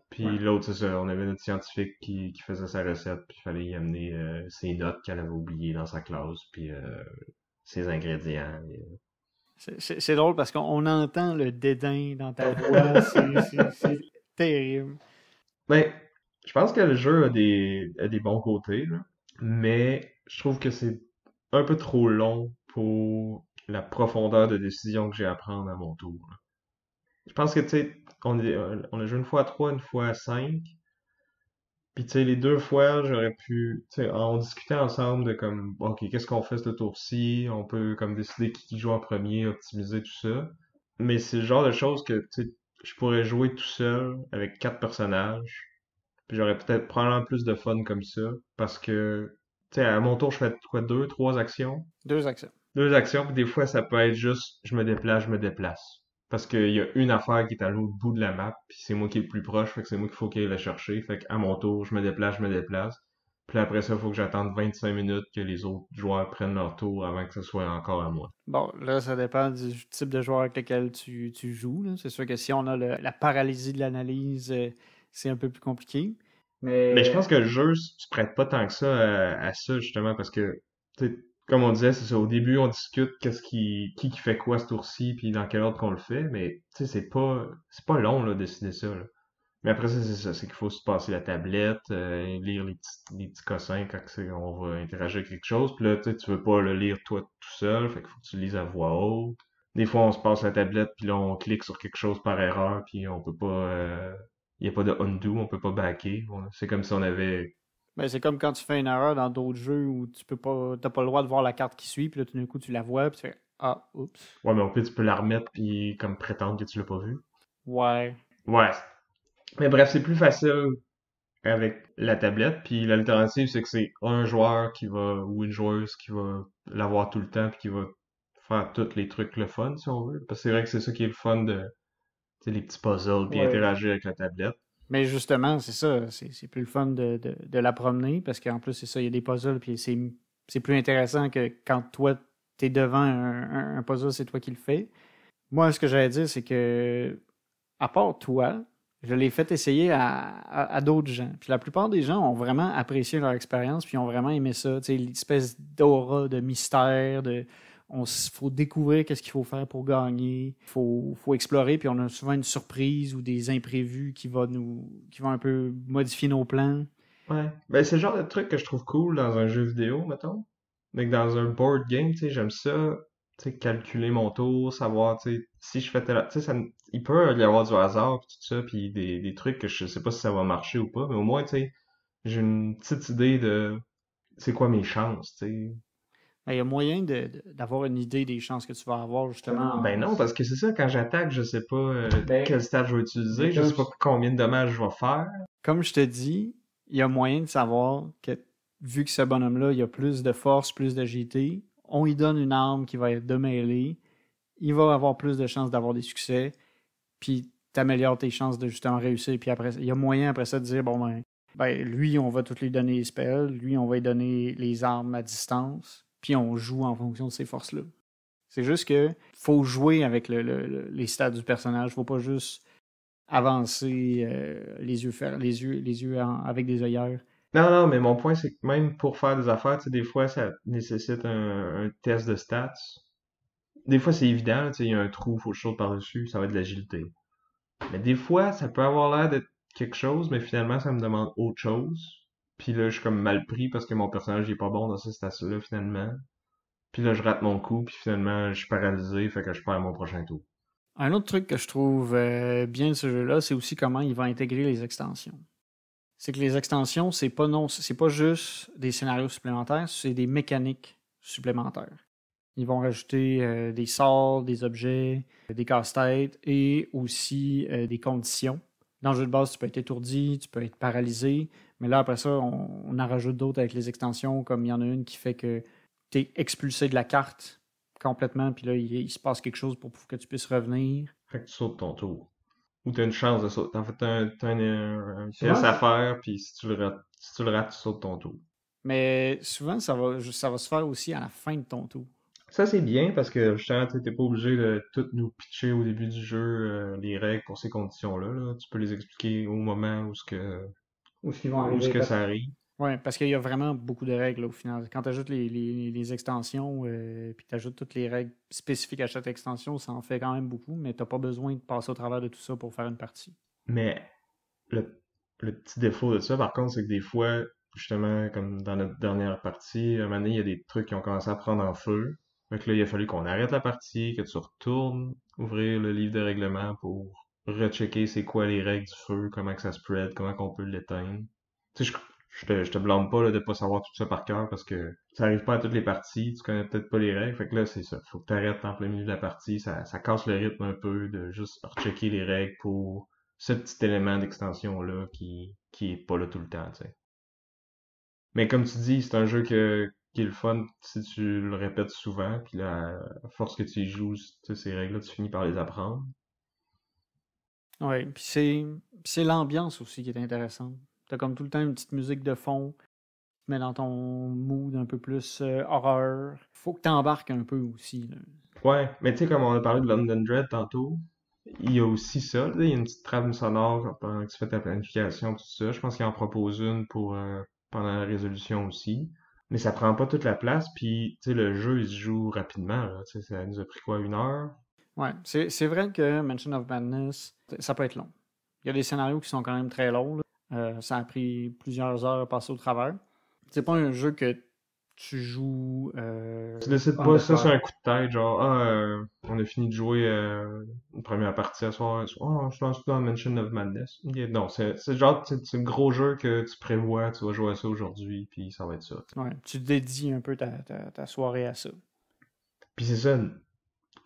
Puis ouais. l'autre, c'est ça, on avait notre scientifique qui faisait sa recette, puis il fallait y amener ses notes qu'elle avait oubliées dans sa classe, puis ses ingrédients. C'est drôle parce qu'on entend le dédain dans ta voix. C'est terrible. Ben, je pense que le jeu a des bons côtés, là, mais je trouve que c'est un peu trop long pour la profondeur de décision que j'ai à prendre à mon tour. Là. Je pense que, tu sais, on a joué une fois à 3, une fois à 5. Puis, tu sais, les 2 fois, j'aurais pu, tu sais, on discutait ensemble de comme, OK, qu'est-ce qu'on fait ce tour-ci? On peut comme décider qui joue en premier, optimiser tout ça. Mais c'est le genre de choses que, tu sais, je pourrais jouer tout seul avec 4 personnages. Puis j'aurais peut-être probablement plus de fun comme ça. Parce que, tu sais, à mon tour, je fais quoi, 2, 3 actions? 2 actions. 2 actions, puis des fois, ça peut être juste, je me déplace. Parce qu'il y a une affaire qui est à l'autre bout de la map, puis c'est moi qui est le plus proche, fait que c'est moi qu'il faut qu'il aille la chercher. Fait qu'à mon tour, je me déplace, je me déplace. Puis après ça, il faut que j'attende 25 minutes que les autres joueurs prennent leur tour avant que ce soit encore à moi. Bon, là, ça dépend du type de joueur avec lequel tu joues. Là. C'est sûr que si on a la paralysie de l'analyse, c'est un peu plus compliqué. Mais je Mais pense que le jeu se prête pas tant que ça à ça, justement, parce que tu sais, comme on disait, c'est ça, au début, on discute qui fait quoi ce tour-ci, puis dans quel ordre qu'on le fait, mais tu sais, c'est pas long, là, décider ça, là. Mais après ça, c'est ça, c'est qu'il faut se passer la tablette, lire les petits cossins quand on va interagir avec quelque chose, puis là, tu veux pas le lire toi tout seul, fait qu'il faut que tu le lises à voix haute. Des fois, on se passe la tablette, puis là, on clique sur quelque chose par erreur, puis on peut pas, y a pas de undo, on peut pas backer. C'est comme si on avait. Ben, c'est comme quand tu fais une erreur dans d'autres jeux où t'as pas le droit de voir la carte qui suit, puis là, tout d'un coup, tu la vois, puis tu fais ah, oups. Ouais, mais au pire, tu peux la remettre, puis comme prétendre que tu l'as pas vu. Ouais. Ouais. Mais bref, c'est plus facile avec la tablette. Puis l'alternative, c'est que c'est un joueur qui va, ou une joueuse qui va l'avoir tout le temps, puis qui va faire tous les trucs le fun, si on veut. Parce que c'est vrai que c'est ça qui est le fun de, tu sais, les petits puzzles, puis Ouais. interagir avec la tablette. Mais justement, c'est ça. C'est plus le fun de la promener parce qu'en plus, c'est ça, il y a des puzzles, puis c'est plus intéressant que quand toi, t'es devant un puzzle, c'est toi qui le fais. Moi, ce que j'allais dire, c'est que, à part toi, je l'ai fait essayer à d'autres gens. Puis la plupart des gens ont vraiment apprécié leur expérience, puis ont vraiment aimé ça. Tu sais, l'espèce d'aura, de mystère, faut découvrir qu'est-ce qu'il faut faire pour gagner. Faut explorer, puis on a souvent une surprise ou des imprévus qui vont un peu modifier nos plans. Ouais. Ben, c'est le genre de truc que je trouve cool dans un jeu vidéo, mettons. Mais que dans un board game, tu sais, j'aime ça, tu sais, calculer mon tour, savoir, tu sais, si je fais tel, tu sais, il peut y avoir du hasard, pis tout ça, puis des trucs que je sais pas si ça va marcher ou pas, mais au moins, tu sais, j'ai une petite idée de c'est quoi mes chances, tu sais. Ben, il y a moyen d'avoir une idée des chances que tu vas avoir, justement. Ben non, parce que c'est ça, quand j'attaque, je sais pas Ben, quel stat je vais utiliser, je sais pas combien de dommages je vais faire. comme je te dis, il y a moyen de savoir que, vu que ce bonhomme-là, il a plus de force, plus d'agilité, on lui donne une arme qui va être de mêlée, il va avoir plus de chances d'avoir des succès, puis t'améliores tes chances de justement réussir. Puis après, il y a moyen après ça de dire, bon ben, lui, on va toutes lui donner les spells, lui, on va lui donner les armes à distance, puis on joue en fonction de ces forces-là. C'est juste que faut jouer avec les stats du personnage, faut pas juste avancer les yeux avec des œillères. Non, non, mais mon point, c'est que même pour faire des affaires, tu sais, des fois, ça nécessite un test de stats. Des fois, c'est évident, là, tu sais, il y a un trou, faut que je saute par-dessus, ça va être de l'agilité. Mais des fois, ça peut avoir l'air d'être quelque chose, mais finalement, ça me demande autre chose. Puis là, je suis comme mal pris parce que mon personnage il est pas bon dans ce stats-là, finalement. Puis là, je rate mon coup, puis finalement, je suis paralysé, fait que je perds mon prochain tour. Un autre truc que je trouve bien de ce jeu-là, c'est aussi comment il va intégrer les extensions. C'est que les extensions, c'est pas juste des scénarios supplémentaires, c'est des mécaniques supplémentaires. Ils vont rajouter des sorts, des objets, des casse-têtes et aussi des conditions. Dans le jeu de base, tu peux être étourdi, tu peux être paralysé, mais là, après ça, on en rajoute d'autres avec les extensions, comme il y en a une qui fait que tu es expulsé de la carte complètement, puis là, il se passe quelque chose pour que tu puisses revenir. Fait que tu sautes ton tour. Ou t'as une chance de sauter. En fait, t'as un Souvent, test à faire, puis si tu le rates, tu sautes ton tour. mais souvent, ça va se faire aussi à la fin de ton tour. Ça, c'est bien parce que justement, t'es pas obligé de tout nous pitcher au début du jeu les règles pour ces conditions-là, là. Tu peux les expliquer au moment Où ce qu'ils vont où ce arriver. que ça arrive. Oui, parce qu'il y a vraiment beaucoup de règles là, au final. Quand tu ajoutes les extensions, puis tu ajoutes toutes les règles spécifiques à chaque extension, ça en fait quand même beaucoup, mais tu pas besoin de passer au travers de tout ça pour faire une partie. Mais le, le petit défaut de ça, par contre, c'est que des fois, justement, comme dans notre dernière partie, à un moment donné, il y a des trucs qui ont commencé à prendre en feu. Donc là, il a fallu qu'on arrête la partie, que tu retournes ouvrir le livre de règlement pour rechecker c'est quoi les règles du feu, comment que ça spread, comment qu'on peut l'éteindre. Tu sais, je te blâme pas là, de pas savoir tout ça par cœur parce que ça arrive pas à toutes les parties, tu connais peut-être pas les règles. Fait que là, c'est ça. Faut que t'arrêtes en plein milieu de la partie. Ça casse le rythme un peu de juste rechecker les règles pour ce petit élément d'extension-là qui est pas là tout le temps, tu sais. Mais comme tu dis, c'est un jeu qui est le fun si tu le répètes souvent, puis là, à force que tu y joues, tu sais, ces règles-là, tu finis par les apprendre. Oui, puis c'est l'ambiance aussi qui est intéressante. Tu as comme tout le temps une petite musique de fond, qui te met dans ton mood un peu plus horreur. Faut que tu embarques un peu aussi, là. Ouais, mais tu sais, comme on a parlé de London Dread tantôt, il y a aussi ça, là, il y a une petite trame sonore pendant que tu fais ta planification, tout ça. Je pense qu'il en propose une pour pendant la résolution aussi. mais ça prend pas toute la place, puis tu sais, le jeu, il se joue rapidement, là. Tu sais, ça nous a pris quoi, 1 heure? Ouais, c'est vrai que Mansion of Madness, ça peut être long. Il y a des scénarios qui sont quand même très longs, là. Ça a pris plusieurs heures à passer au travers. C'est pas un jeu que tu joues Tu décides on pas the ça sur fly. un coup de tête, genre, on a fini de jouer une première partie à soir, je lance dans Mansion of Madness. Ok, non, c'est genre, c'est un gros jeu que tu prévois, tu vas jouer à ça aujourd'hui, puis ça va être ça. Ouais, tu dédies un peu ta soirée à ça. Puis c'est ça,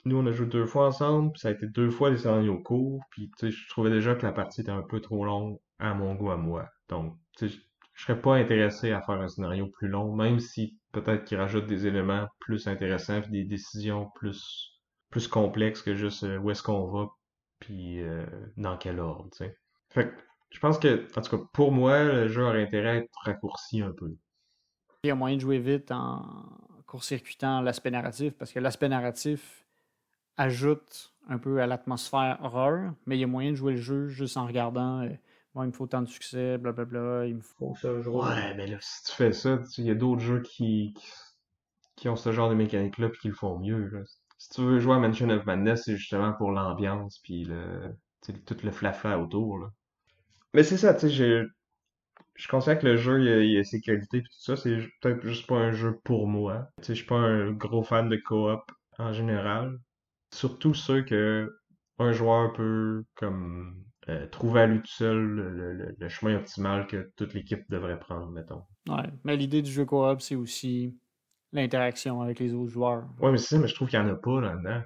nous on a joué 2 fois ensemble, puis ça a été 2 fois des scénarios courts, puis tu sais, je trouvais déjà que la partie était un peu trop longue à mon goût à moi. Donc, tu sais, je serais pas intéressé à faire un scénario plus long, même si peut-être qu'il rajoute des éléments plus intéressants, puis des décisions plus complexes que juste où est-ce qu'on va, puis dans quel ordre, tu sais. Fait que je pense que, en tout cas, pour moi, le jeu aurait intérêt à être raccourci un peu. Il y a moyen de jouer vite en court-circuitant l'aspect narratif, parce que l'aspect narratif ajoute un peu à l'atmosphère horreur, mais il y a moyen de jouer le jeu juste en regardant bon, il me faut tant de succès, blablabla, il me faut ça, je roule. Ouais, mais là, si tu fais ça, il y a d'autres jeux qui ont ce genre de mécanique-là puis qui le font mieux, là. Si tu veux jouer à Mansion of Madness, c'est justement pour l'ambiance puis tu sais, tout le flafla autour, là. Mais c'est ça, tu sais, je considère que le jeu, il a ses qualités puis tout ça, c'est peut-être juste pas un jeu pour moi. Tu sais, je suis pas un gros fan de coop en général. Surtout ceux que un joueur peut comme trouver à lui tout seul le chemin optimal que toute l'équipe devrait prendre, mettons. Ouais, mais l'idée du jeu coop, c'est aussi l'interaction avec les autres joueurs. Ouais, mais c'est ça, mais je trouve qu'il y en a pas là-dedans.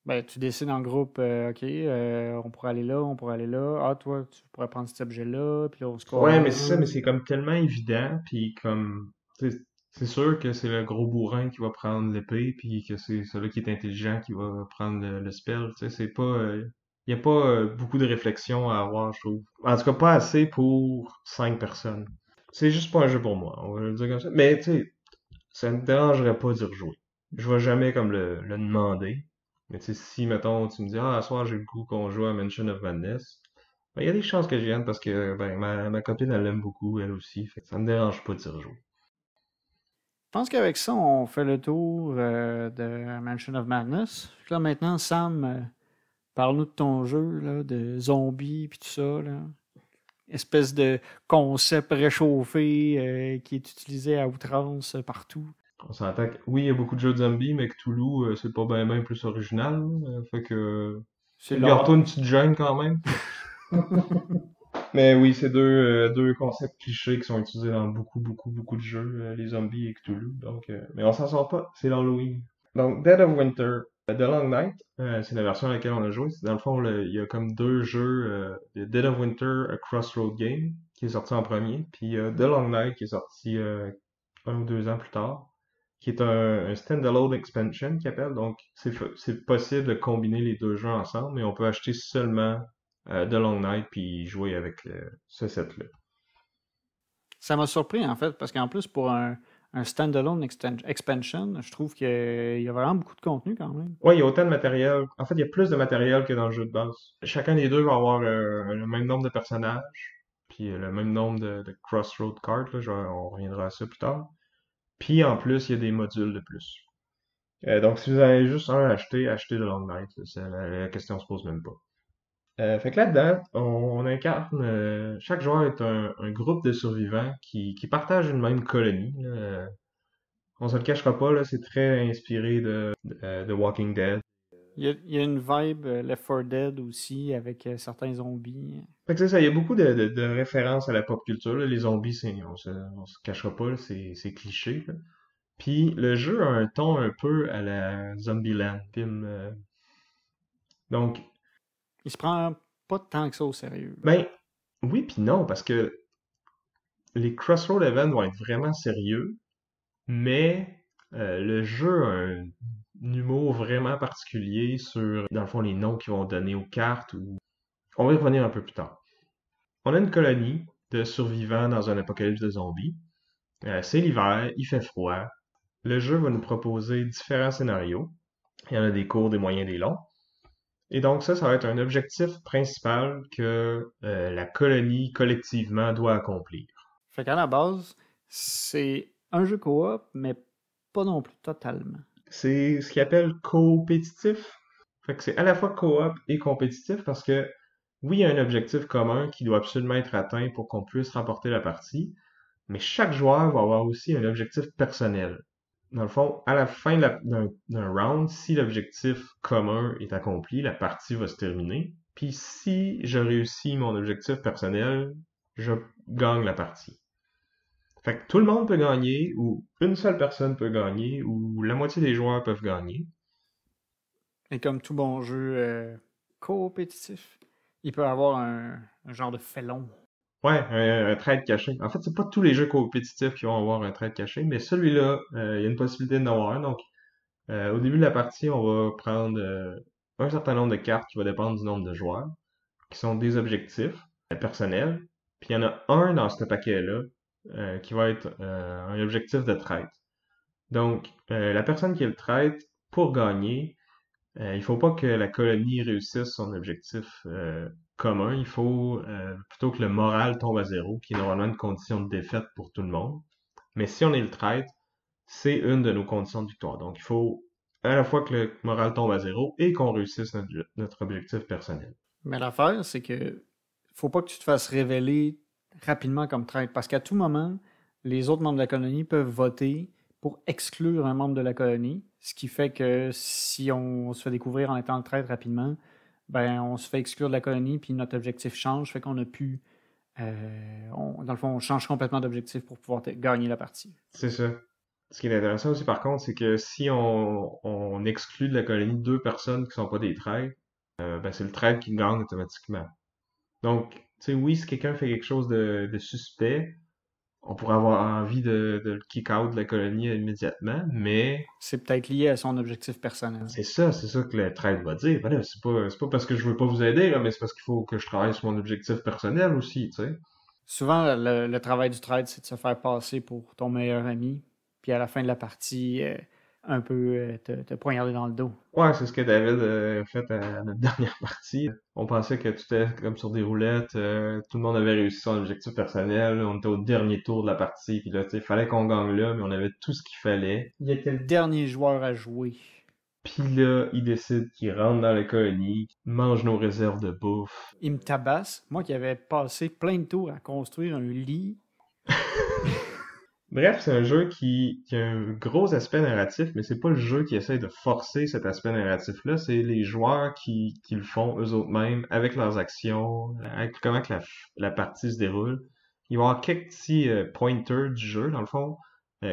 Ben, tu décides en groupe, OK, on pourrait aller là, on pourrait aller là. Ah, toi, tu pourrais prendre cet objet-là, puis là, on se Ouais, mais c'est ça, mais coordonne. c'est comme tellement évident, puis comme, c'est sûr que c'est le gros bourrin qui va prendre l'épée, puis que c'est celui qui est intelligent qui va prendre le spell, tu sais, c'est pas, y a pas beaucoup de réflexion à avoir, je trouve. En tout cas, pas assez pour 5 personnes. C'est juste pas un jeu pour moi, on va le dire comme ça. Mais, tu sais, ça me dérangerait pas d'y rejouer. Je vais jamais comme le demander. Mais tu sais, si, mettons, tu me dis, ah, à soir, j'ai le goût qu'on joue à Mansion of Madness, ben, il y a des chances que je vienne parce que ben, ma copine, elle l'aime beaucoup, elle aussi. Fait que ça me dérange pas d'y rejouer. Je pense qu'avec ça, on fait le tour de Mansion of Madness. Puis là, maintenant, Sam, parle-nous de ton jeu, là, de zombies, puis tout ça, là. Espèce de concept réchauffé qui est utilisé à outrance partout. On s'entend que, oui, il y a beaucoup de jeux de zombies, mais Cthulhu, c'est pas bien plus original. Fait que, C'est garde-toi l'horreur. une petite gêne quand même. Mais oui, c'est deux concepts clichés qui sont utilisés dans beaucoup de jeux, les zombies et Cthulhu. Donc, mais on s'en sort pas, c'est l'Halloween. Donc, Dead of Winter, The Long Night, c'est la version à laquelle on a joué. Dans le fond, il y a comme deux jeux, Dead of Winter, A Crossroad Game, qui est sorti en premier, puis The Long Night, qui est sorti 1 ou 2 ans plus tard, qui est un standalone expansion qui appelle. Donc, c'est possible de combiner les deux jeux ensemble, mais on peut acheter seulement The Long Night puis jouer avec ce set-là. Ça m'a surpris, en fait, parce qu'en plus, pour un standalone expansion, je trouve qu'il y a vraiment beaucoup de contenu quand même. Ouais, il y a autant de matériel. En fait, il y a plus de matériel que dans le jeu de base. Chacun des deux va avoir le même nombre de personnages, puis le même nombre de Crossroad cards, là, on reviendra à ça plus tard. Puis en plus, il y a des modules de plus. Donc si vous avez juste un à acheter, achetez The Long Night. Là, la question se pose même pas. Fait que là-dedans, on incarne, chaque joueur est un groupe de survivants qui partagent une même colonie, là. On se le cachera pas, là, c'est très inspiré de Walking Dead. Il y a une vibe Left 4 Dead aussi, avec certains zombies. Fait que c'est ça, il y a beaucoup de références à la pop culture, là. Les zombies, on se cachera pas, là, c'est cliché, là. Puis le jeu a un ton un peu à la Zombieland film. Donc, Il se prend pas tant que ça au sérieux. ben, oui puis non, parce que les Crossroad Events vont être vraiment sérieux, mais le jeu a un humour vraiment particulier sur, dans le fond, les noms qu'ils vont donner aux cartes. On va y revenir un peu plus tard. On a une colonie de survivants dans un apocalypse de zombies. C'est l'hiver, il fait froid. Le jeu va nous proposer différents scénarios. Il y en a des courts, des moyens, des longs. Et donc ça va être un objectif principal que la colonie collectivement doit accomplir. Fait qu'à la base, c'est un jeu coop, mais pas non plus totalement. C'est ce qu'ils appellent coopétitif. Fait que c'est à la fois coop et compétitif parce que oui, il y a un objectif commun qui doit absolument être atteint pour qu'on puisse remporter la partie, mais chaque joueur va avoir aussi un objectif personnel. Dans le fond, à la fin d'un round, si l'objectif commun est accompli, la partie va se terminer. Puis si je réussis mon objectif personnel, je gagne la partie. Fait que tout le monde peut gagner, ou une seule personne peut gagner, ou la moitié des joueurs peuvent gagner. Et comme tout bon jeu coopétitif, il peut avoir un genre de félon. Ouais, un trade caché. En fait, c'est pas tous les jeux coopétitifs qui vont avoir un trade caché, mais celui-là, il y a une possibilité d'en avoir un. Donc, au début de la partie, on va prendre un certain nombre de cartes qui va dépendre du nombre de joueurs, qui sont des objectifs personnels. Puis il y en a un dans ce paquet-là qui va être un objectif de trade. Donc, la personne qui le traite, pour gagner, il faut pas que la colonie réussisse son objectif commun. Il faut plutôt que le moral tombe à zéro, qui est normalement une condition de défaite pour tout le monde. Mais si on est le traite, c'est une de nos conditions de victoire. Donc, il faut à la fois que le moral tombe à zéro et qu'on réussisse notre objectif personnel. Mais l'affaire, c'est que faut pas que tu te fasses révéler rapidement comme traître, parce qu'à tout moment, les autres membres de la colonie peuvent voter pour exclure un membre de la colonie, ce qui fait que si on se fait découvrir en étant le traître rapidement, ben on se fait exclure de la colonie, puis notre objectif change, fait qu'on a pu, dans le fond, on change complètement d'objectif pour pouvoir gagner la partie. C'est ça. Ce qui est intéressant aussi, par contre, c'est que si on exclut de la colonie deux personnes qui sont pas des traîtres, ben c'est le traître qui gagne automatiquement. Donc, tu sais, oui, si quelqu'un fait quelque chose de suspect, on pourrait avoir envie de le kick out de la colonie immédiatement, mais C'est peut-être lié à son objectif personnel. c'est ça que le traître va dire. Ben là, c'est pas parce que je veux pas vous aider, là, mais c'est parce qu'il faut que je travaille sur mon objectif personnel aussi, tu sais. Souvent, le travail du trade, c'est de se faire passer pour ton meilleur ami, puis à la fin de la partie, un peu te poignarder dans le dos. Ouais, c'est ce que David a fait à notre dernière partie. On pensait que tout était comme sur des roulettes, tout le monde avait réussi son objectif personnel, on était au dernier tour de la partie, puis là, tu sais, fallait qu'on gagne là, mais on avait tout ce qu'il fallait. Il était le dernier joueur à jouer. Puis là, il décide qu'il rentre dans la colonie, qu'il mange nos réserves de bouffe. Il me tabasse, moi qui avais passé plein de tours à construire un lit. Bref, c'est un jeu qui a un gros aspect narratif, mais c'est pas le jeu qui essaie de forcer cet aspect narratif-là, c'est les joueurs qui le font eux-mêmes, avec leurs actions, avec comment que la partie se déroule. Il va y avoir quelques petits pointers du jeu, dans le fond.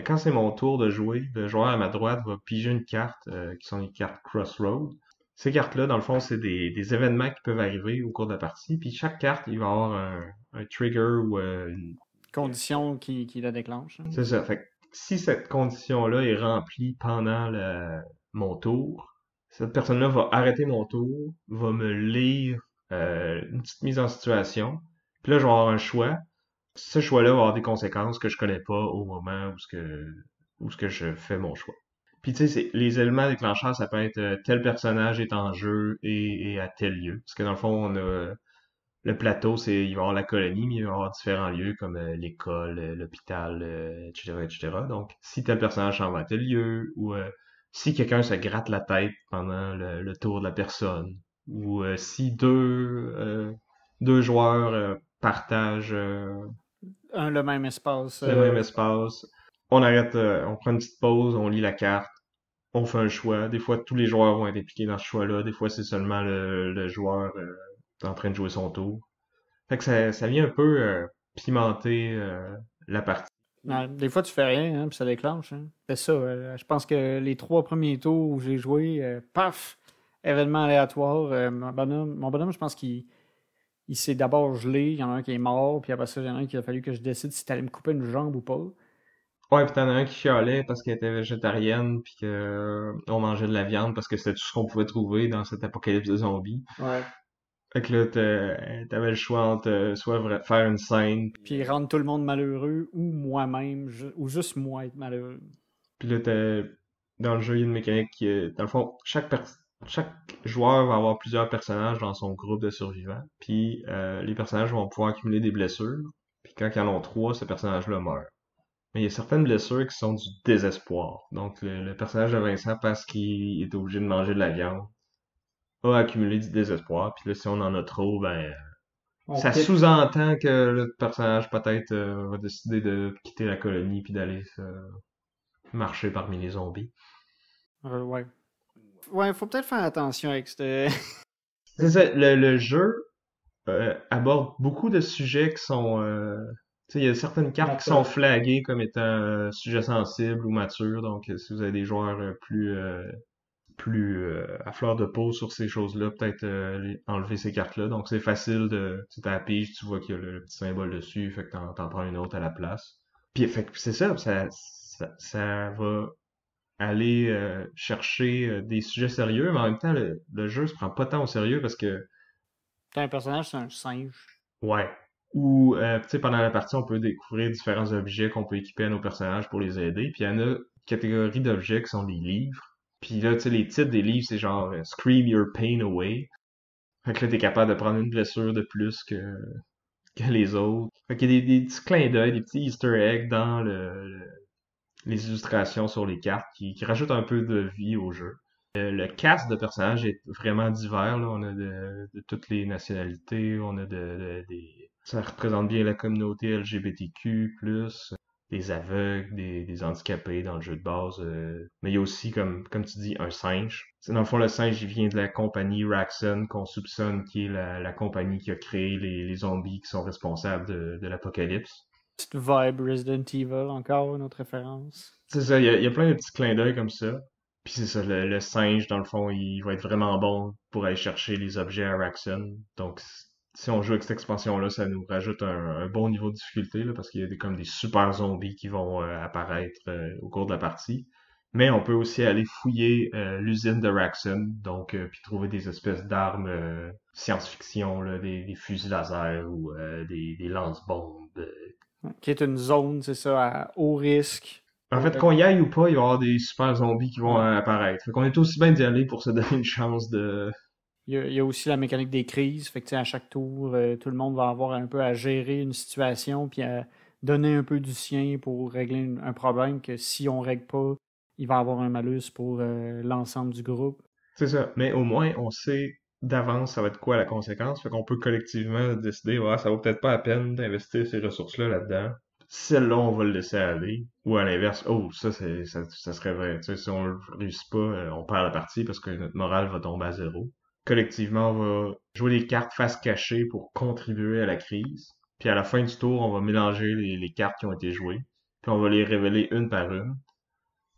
Quand c'est mon tour de jouer, le joueur à ma droite va piger une carte, qui sont les cartes Crossroad. Ces cartes-là, dans le fond, c'est des événements qui peuvent arriver au cours de la partie, puis chaque carte, il va y avoir un trigger ou une Condition qui la déclenche. c'est ça. Fait que si cette condition-là est remplie pendant mon tour, cette personne-là va arrêter mon tour, va me lire une petite mise en situation. Puis là, je vais avoir un choix. Ce choix-là va avoir des conséquences que je connais pas au moment où ce que je fais mon choix. Puis tu sais, les éléments déclencheurs, ça peut être tel personnage est en jeu et à tel lieu. Parce que dans le fond, on a le plateau, il va y avoir la colonie, mais il va y avoir différents lieux comme l'école, l'hôpital, etc., etc. Donc, si tel personnage s'en va à tel lieu, ou si quelqu'un se gratte la tête pendant le tour de la personne, ou si deux joueurs partagent Le même espace. le même espace, on arrête, on prend une petite pause, on lit la carte, on fait un choix. Des fois, tous les joueurs vont être impliqués dans ce choix-là. Des fois, c'est seulement le joueur en train de jouer son tour. Fait que ça vient un peu pimenter la partie. Des fois, tu fais rien, hein, puis ça déclenche. Hein. C'est ça. Je pense que les 3 premiers tours où j'ai joué, paf, événement aléatoire. Mon bonhomme, je pense qu'il s'est d'abord gelé. Il y en a un qui est mort, puis après ça, il y en a un qui a fallu que je décide si t'allais me couper une jambe ou pas. Ouais, pis t'en as un qui chialait parce qu'elle était végétarienne, puis que on mangeait de la viande parce que c'était tout ce qu'on pouvait trouver dans cette apocalypse de zombies. Ouais. Fait que là, t'avais le choix entre soit faire une scène, Puis rendre tout le monde malheureux, ou moi-même, ou juste moi être malheureux. puis là, dans le jeu, il y a une mécanique qui est, dans le fond, chaque joueur va avoir plusieurs personnages dans son groupe de survivants, puis les personnages vont pouvoir accumuler des blessures, puis quand ils en ont trois, ce personnage-là meurt. Mais il y a certaines blessures qui sont du désespoir. Donc, le personnage de Vincent, parce qu'il est obligé de manger de la viande, a accumulé du désespoir. Puis là, si on en a trop, ben, On ça quitte. sous-entend que le personnage, peut-être, va décider de quitter la colonie puis d'aller marcher parmi les zombies. Ouais. Ouais, faut peut-être faire attention avec ce. C'est ça, le jeu aborde beaucoup de sujets qui sont... tu sais, il y a certaines cartes qui sont Mature. flaguées comme étant sujets sensibles ou matures. Donc, si vous avez des joueurs plus à fleur de peau sur ces choses-là, peut-être enlever ces cartes-là. Donc, c'est facile de... Tu sais, t'as la pige, tu vois qu'il y a le petit symbole dessus, fait que t'en prends une autre à la place. Puis, fait que c'est ça, ça va aller chercher des sujets sérieux, mais en même temps, le jeu se prend pas tant au sérieux parce que T'as un personnage, c'est un singe. ouais. Ou, tu sais, pendant la partie, on peut découvrir différents objets qu'on peut équiper à nos personnages pour les aider. Puis il y en a une catégorie d'objets qui sont des livres. Puis là, tu sais, les titres des livres, c'est genre Scream Your Pain Away. Fait que là, t'es capable de prendre une blessure de plus que les autres. Fait qu'il y a des petits clins d'œil, des petits Easter eggs dans les illustrations sur les cartes qui rajoutent un peu de vie au jeu. Le cast de personnages est vraiment divers, là. On a de toutes les nationalités, on a des... Ça représente bien la communauté LGBTQ+, des aveugles, des handicapés dans le jeu de base. Mais il y a aussi, comme tu dis, un singe. C'est dans le fond, le singe, il vient de la compagnie Raxxon, qu'on soupçonne qui est la compagnie qui a créé les zombies qui sont responsables de l'apocalypse. Petite vibe Resident Evil, encore une autre référence. C'est ça, il y a plein de petits clins d'œil comme ça. Puis c'est ça, le singe, dans le fond, il va être vraiment bon pour aller chercher les objets à Raxxon. Donc, si on joue avec cette expansion-là, ça nous rajoute un bon niveau de difficulté, là, parce qu'il y a comme des super zombies qui vont apparaître au cours de la partie. Mais on peut aussi aller fouiller l'usine de Raxxon, donc puis trouver des espèces d'armes science-fiction, là, des fusils laser ou des lance-bombes. Qui est une zone, c'est ça, à haut risque. En fait, qu'on y aille ou pas, il va y avoir des super zombies qui vont Ouais. apparaître. Fait qu'on est aussi bien d'y aller pour se donner une chance de... Il y a aussi la mécanique des crises. Fait que, tu sais, à chaque tour, tout le monde va avoir un peu à gérer une situation puis à donner un peu du sien pour régler un problème que si on règle pas, il va avoir un malus pour l'ensemble du groupe. C'est ça. Mais au moins, on sait d'avance ça va être quoi la conséquence. Fait qu'on peut collectivement décider, ouais, ça vaut peut-être pas la peine d'investir ces ressources-là là-dedans. Celle-là, on va le laisser aller. Ou à l'inverse, oh, ça serait vrai. Tu sais, si on le réussit pas, on perd la partie parce que notre morale va tomber à zéro. Collectivement, on va jouer les cartes face cachée pour contribuer à la crise. Puis à la fin du tour, on va mélanger les cartes qui ont été jouées. Puis on va les révéler une par une.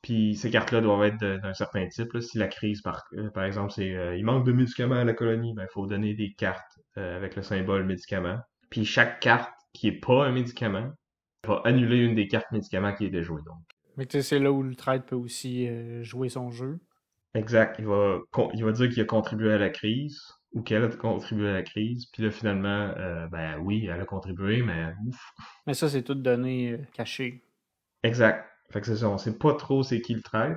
Puis ces cartes-là doivent être d'un certain type, là. Si la crise, par exemple, c'est il manque de médicaments à la colonie, ben il faut donner des cartes avec le symbole médicament. Puis chaque carte qui est pas un médicament va annuler une des cartes médicaments qui est déjouée. Donc, Mais tu sais, c'est là où le trade peut aussi jouer son jeu. exact. Il va dire qu'il a contribué à la crise ou qu'elle a contribué à la crise. Puis là, finalement, ben oui, elle a contribué, mais ouf. Mais ça, c'est tout donné caché. Exact. Fait que c'est ça, on sait pas trop c'est qui le traite.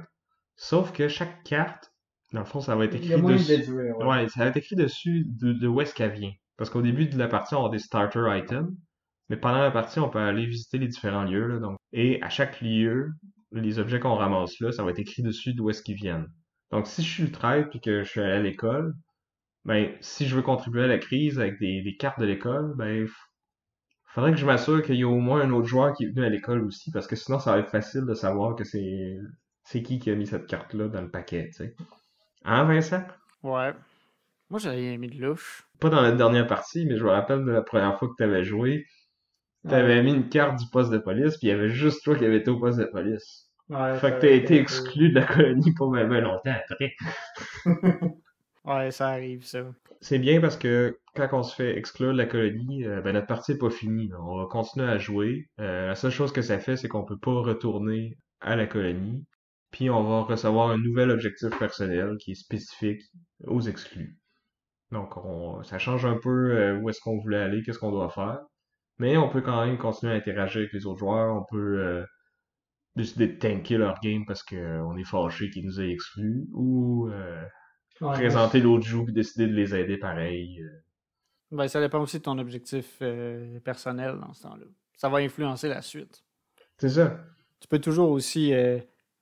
Sauf que chaque carte, dans le fond, ça va être Il y a écrit moyen de dessus. déduire, ouais. Ouais, ça va être écrit dessus de où est-ce qu'elle vient. Parce qu'au début de la partie, on a des starter items. Mais pendant la partie, on peut aller visiter les différents lieux, là, donc. Et à chaque lieu, les objets qu'on ramasse là, ça va être écrit dessus d'où est-ce qu'ils viennent. Donc, si je suis le traître puis que je suis à l'école, ben, si je veux contribuer à la crise avec des cartes de l'école, ben, faudrait que je m'assure qu'il y a au moins un autre joueur qui est venu à l'école aussi, parce que sinon, ça va être facile de savoir que c'est qui a mis cette carte-là dans le paquet, tu sais. Hein, Vincent? Ouais. Moi, j'avais mis de louche. Pas dans la dernière partie, mais je me rappelle de la première fois que tu avais joué, tu Ouais. avais mis une carte du poste de police, puis il y avait juste toi qui avais été au poste de police. Ouais, Fait ça que t'as avait été été un peu. exclu de la colonie pas même longtemps après. Ouais, ça arrive, ça. C'est bien parce que quand on se fait exclure de la colonie, ben notre partie est pas finie, là. On va continuer à jouer. La seule chose que ça fait, c'est qu'on peut pas retourner à la colonie. Puis on va recevoir un nouvel objectif personnel qui est spécifique aux exclus. Donc ça change un peu où est-ce qu'on voulait aller, qu'est-ce qu'on doit faire. Mais on peut quand même continuer à interagir avec les autres joueurs. On peut décider de tanker leur game parce qu'on est fâché qu'ils nous aient exclus. Ou Ouais, moi, présenter l'autre joue et décider de les aider pareil. ben, ça dépend aussi de ton objectif personnel dans ce temps-là. Ça va influencer la suite. C'est ça. Tu peux toujours aussi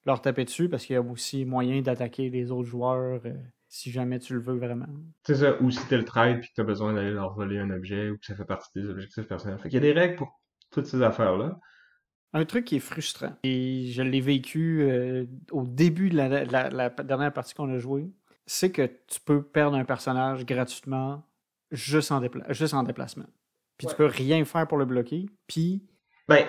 leur taper dessus parce qu'il y a aussi moyen d'attaquer les autres joueurs si jamais tu le veux vraiment. C'est ça. Ou si t'es le trade puis que t'as besoin d'aller leur voler un objet ou que ça fait partie des objectifs personnels. Fait qu'il y a des règles pour toutes ces affaires-là. Un truc qui est frustrant, et je l'ai vécu au début de la dernière partie qu'on a jouée, c'est que tu peux perdre un personnage gratuitement juste en déplacement. Puis tu peux rien faire pour le bloquer. Puis. Ben,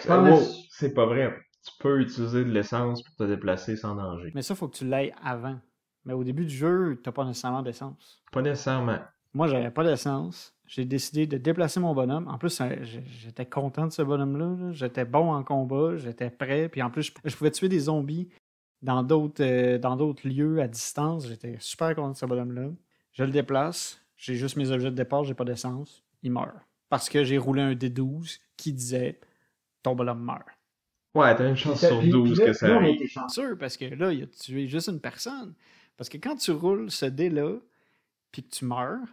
c'est pas vrai. Tu peux utiliser de l'essence pour te déplacer sans danger. Mais ça, faut que tu l'ailles avant. Mais au début du jeu, t'as pas nécessairement d'essence. Pas nécessairement. Moi, j'avais pas d'essence. J'ai décidé de déplacer mon bonhomme. En plus, j'étais content de ce bonhomme-là. Là. J'étais bon en combat, j'étais prêt. Puis en plus, je pouvais tuer des zombies dans d'autres lieux à distance. J'étais super content de ce bonhomme-là. Je le déplace. J'ai juste mes objets de départ, j'ai pas d'essence. Il meurt. Parce que j'ai roulé un D12 qui disait « Ton bonhomme meurt ». Ouais, t'as une chance sur 12 que ça arrive. C'est chanceux parce que là, il a tué juste une personne. Parce que quand tu roules ce dé-là, puis que tu meurs,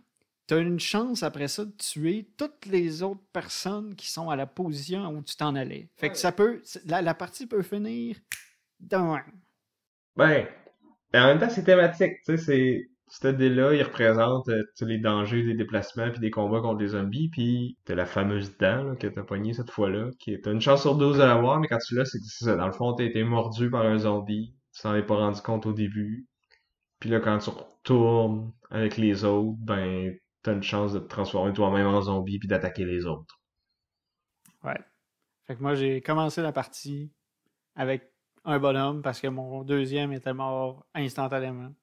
tu as une chance après ça de tuer toutes les autres personnes qui sont à la position où tu t'en allais. Fait que ça peut. La partie peut finir d'un. Ben, en même temps, c'est thématique. Tu sais, ce dé-là, il représente les dangers des déplacements puis des combats contre les zombies. Puis t'as la fameuse dent là, que t'as pognée cette fois-là, qui est t'as une chance sur 12 de l'avoir, mais quand tu l'as, c'est ça. Dans le fond, t'as été mordu par un zombie. Tu t'en es pas rendu compte au début. Puis là, quand tu retournes avec les autres, ben, t'as une chance de te transformer toi-même en zombie puis d'attaquer les autres. Ouais. Fait que moi, j'ai commencé la partie avec un bonhomme parce que mon deuxième était mort instantanément.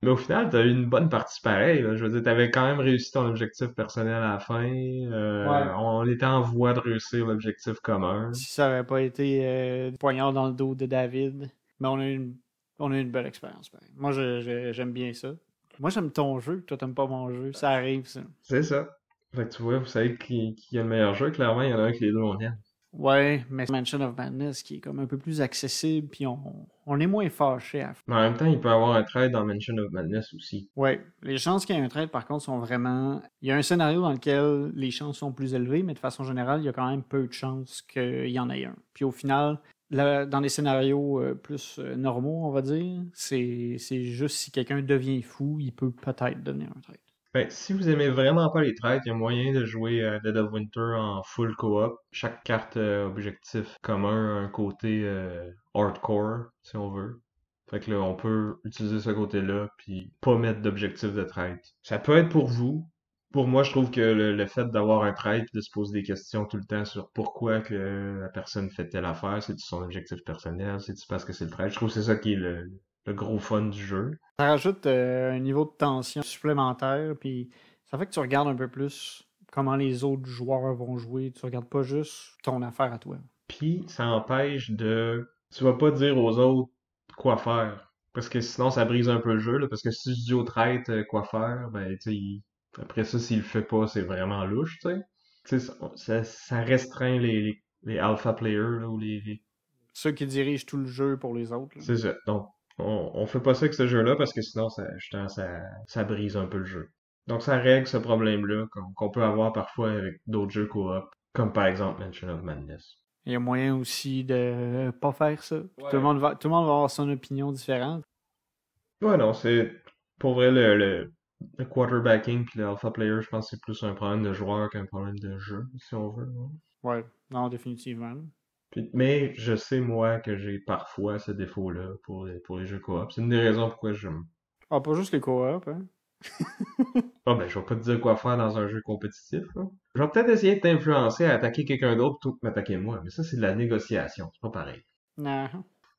Mais au final, t'as eu une bonne partie pareille, là. Je veux dire, t'avais quand même réussi ton objectif personnel à la fin. Ouais. On était en voie de réussir l'objectif commun. Si ça avait pas été poignard dans le dos de David, mais on a eu une belle expérience. Pareil. Moi, j'aime bien ça. Moi, j'aime ton jeu, toi, t'aimes pas mon jeu. Ça arrive, ça. C'est ça. Fait que tu vois, vous savez qui a le meilleur jeu. Clairement, il y en a un que les deux on aime. Ouais, mais Mansion of Madness qui est comme un peu plus accessible, puis on est moins fâché à. Mais en même temps, il peut y avoir un trade dans Mansion of Madness aussi. Ouais, les chances qu'il y ait un trade, par contre, sont vraiment. Il y a un scénario dans lequel les chances sont plus élevées, mais de façon générale, il y a quand même peu de chances qu'il y en ait un. Puis au final, dans les scénarios plus normaux, on va dire, c'est juste si quelqu'un devient fou, il peut peut-être devenir un trade. Ben, si vous aimez vraiment pas les trades, il y a moyen de jouer Dead of Winter en full co-op. Chaque carte objectif commun a un côté hardcore, si on veut. Fait que là, on peut utiliser ce côté-là, puis pas mettre d'objectif de trade. Ça peut être pour vous. Pour moi, je trouve que le fait d'avoir un trade et de se poser des questions tout le temps sur pourquoi que la personne fait telle affaire, c'est-tu son objectif personnel, c'est-tu parce que c'est le trade, je trouve que c'est ça qui est le gros fun du jeu. Ça rajoute un niveau de tension supplémentaire, puis ça fait que tu regardes un peu plus comment les autres joueurs vont jouer. Tu regardes pas juste ton affaire à toi. Puis ça empêche de... Tu vas pas dire aux autres quoi faire. Parce que sinon, ça brise un peu le jeu, là. Parce que si tu dis au traite quoi faire, ben, tu sais, après ça, s'il le fait pas, c'est vraiment louche, tu sais. Tu sais, ça restreint les alpha players, là, ou Ceux qui dirigent tout le jeu pour les autres. Là. C'est ça. Donc, on fait pas ça avec ce jeu-là parce que sinon, justement, ça brise un peu le jeu. Donc, ça règle ce problème-là qu'on peut avoir parfois avec d'autres jeux coop, comme par exemple Mansion of Madness. Il y a moyen aussi de pas faire ça. Ouais. Tout le monde va avoir son opinion différente. Ouais, non, c'est pour vrai le quarterbacking puis le alpha player, je pense que c'est plus un problème de joueur qu'un problème de jeu, si on veut. Ouais, non, définitivement. Mais je sais, moi, que j'ai parfois ce défaut-là pour les jeux coop. C'est une des raisons pourquoi j'aime. Ah, pas juste les coop, hein? Ah ben, je vais pas te dire quoi faire dans un jeu compétitif, là. Je vais peut-être essayer de t'influencer à attaquer quelqu'un d'autre plutôt que m'attaquer moi, mais ça, c'est de la négociation, c'est pas pareil. Non.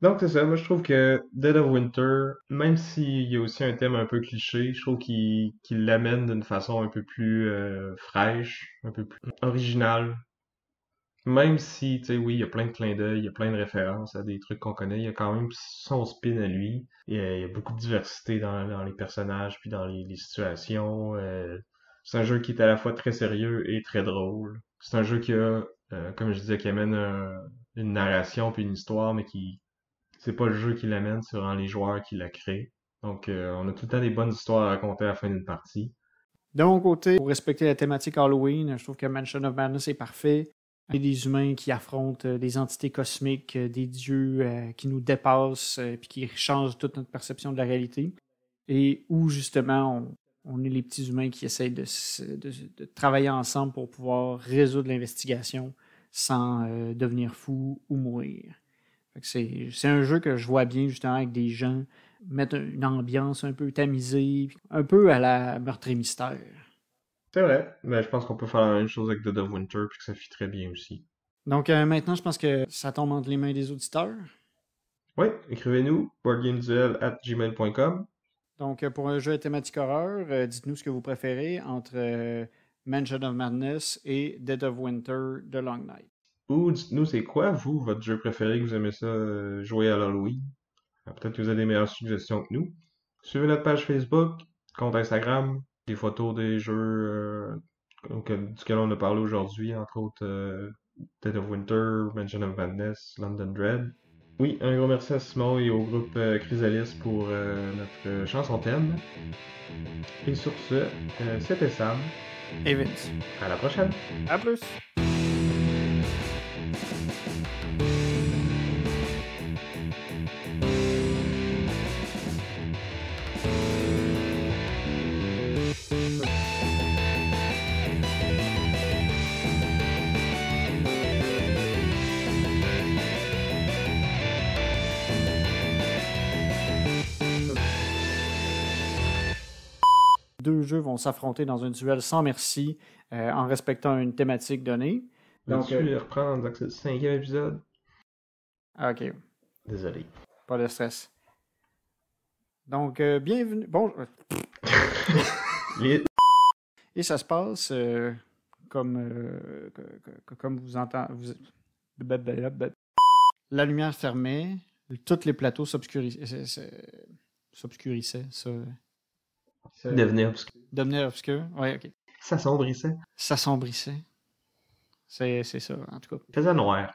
Donc, c'est ça, moi je trouve que Dead of Winter, même s'il y a aussi un thème un peu cliché, je trouve qu'il l'amène d'une façon un peu plus fraîche, un peu plus originale. Même si, tu sais, oui, il y a plein de clins d'œil, il y a plein de références à des trucs qu'on connaît, il y a quand même son spin à lui. Il y a beaucoup de diversité dans les personnages puis dans les situations. C'est un jeu qui est à la fois très sérieux et très drôle. C'est un jeu qui a, comme je disais, qui amène une narration puis une histoire, mais c'est pas le jeu qui l'amène, c'est vraiment les joueurs qui la créent. Donc, on a tout le temps des bonnes histoires à raconter à la fin d'une partie. De mon côté, pour respecter la thématique Halloween, je trouve que Mansion of Madness est parfait. des humains qui affrontent des entités cosmiques, des dieux qui nous dépassent puis qui changent toute notre perception de la réalité. Et où, justement, on est les petits humains qui essayent de travailler ensemble pour pouvoir résoudre l'investigation sans devenir fou ou mourir. Fait que c'est un jeu que je vois bien, justement, avec des gens mettre une ambiance un peu tamisée, un peu à la Meurtre et Mystère. C'est vrai, mais je pense qu'on peut faire la même chose avec Dead of Winter, puis que ça fit très bien aussi. Donc maintenant, je pense que ça tombe entre les mains des auditeurs. Oui, écrivez-nous, boardgameduel@gmail.com. Donc, pour un jeu à thématique horreur, dites-nous ce que vous préférez entre Mansion of Madness et Dead of Winter The Long Night. Ou dites-nous c'est quoi, vous, votre jeu préféré que vous aimez ça jouer à l'Halloween. Peut-être que vous avez des meilleures suggestions que nous. Suivez notre page Facebook, compte Instagram, des photos des jeux duquel on a parlé aujourd'hui, entre autres Dead of Winter, Mansion of Madness, London Dread. Oui, un gros merci à Simon et au groupe Chrysalis pour notre chanson thème. Et sur ce, c'était Sam. Et Vince. À la prochaine! À plus! Deux jeux vont s'affronter dans un duel sans merci en respectant une thématique donnée. Donc, je vais reprendre, donc c'est le 5e épisode. OK. Désolé. Pas de stress. Donc, bienvenue. Bon. Et ça se passe comme vous entendez. La lumière fermait, tous les plateaux s'obscurissaient. Devenait obscur. Devenait obscur. Oui, OK. S'assombrissait. S'assombrissait. C'est ça, en tout cas. Il faisait noir.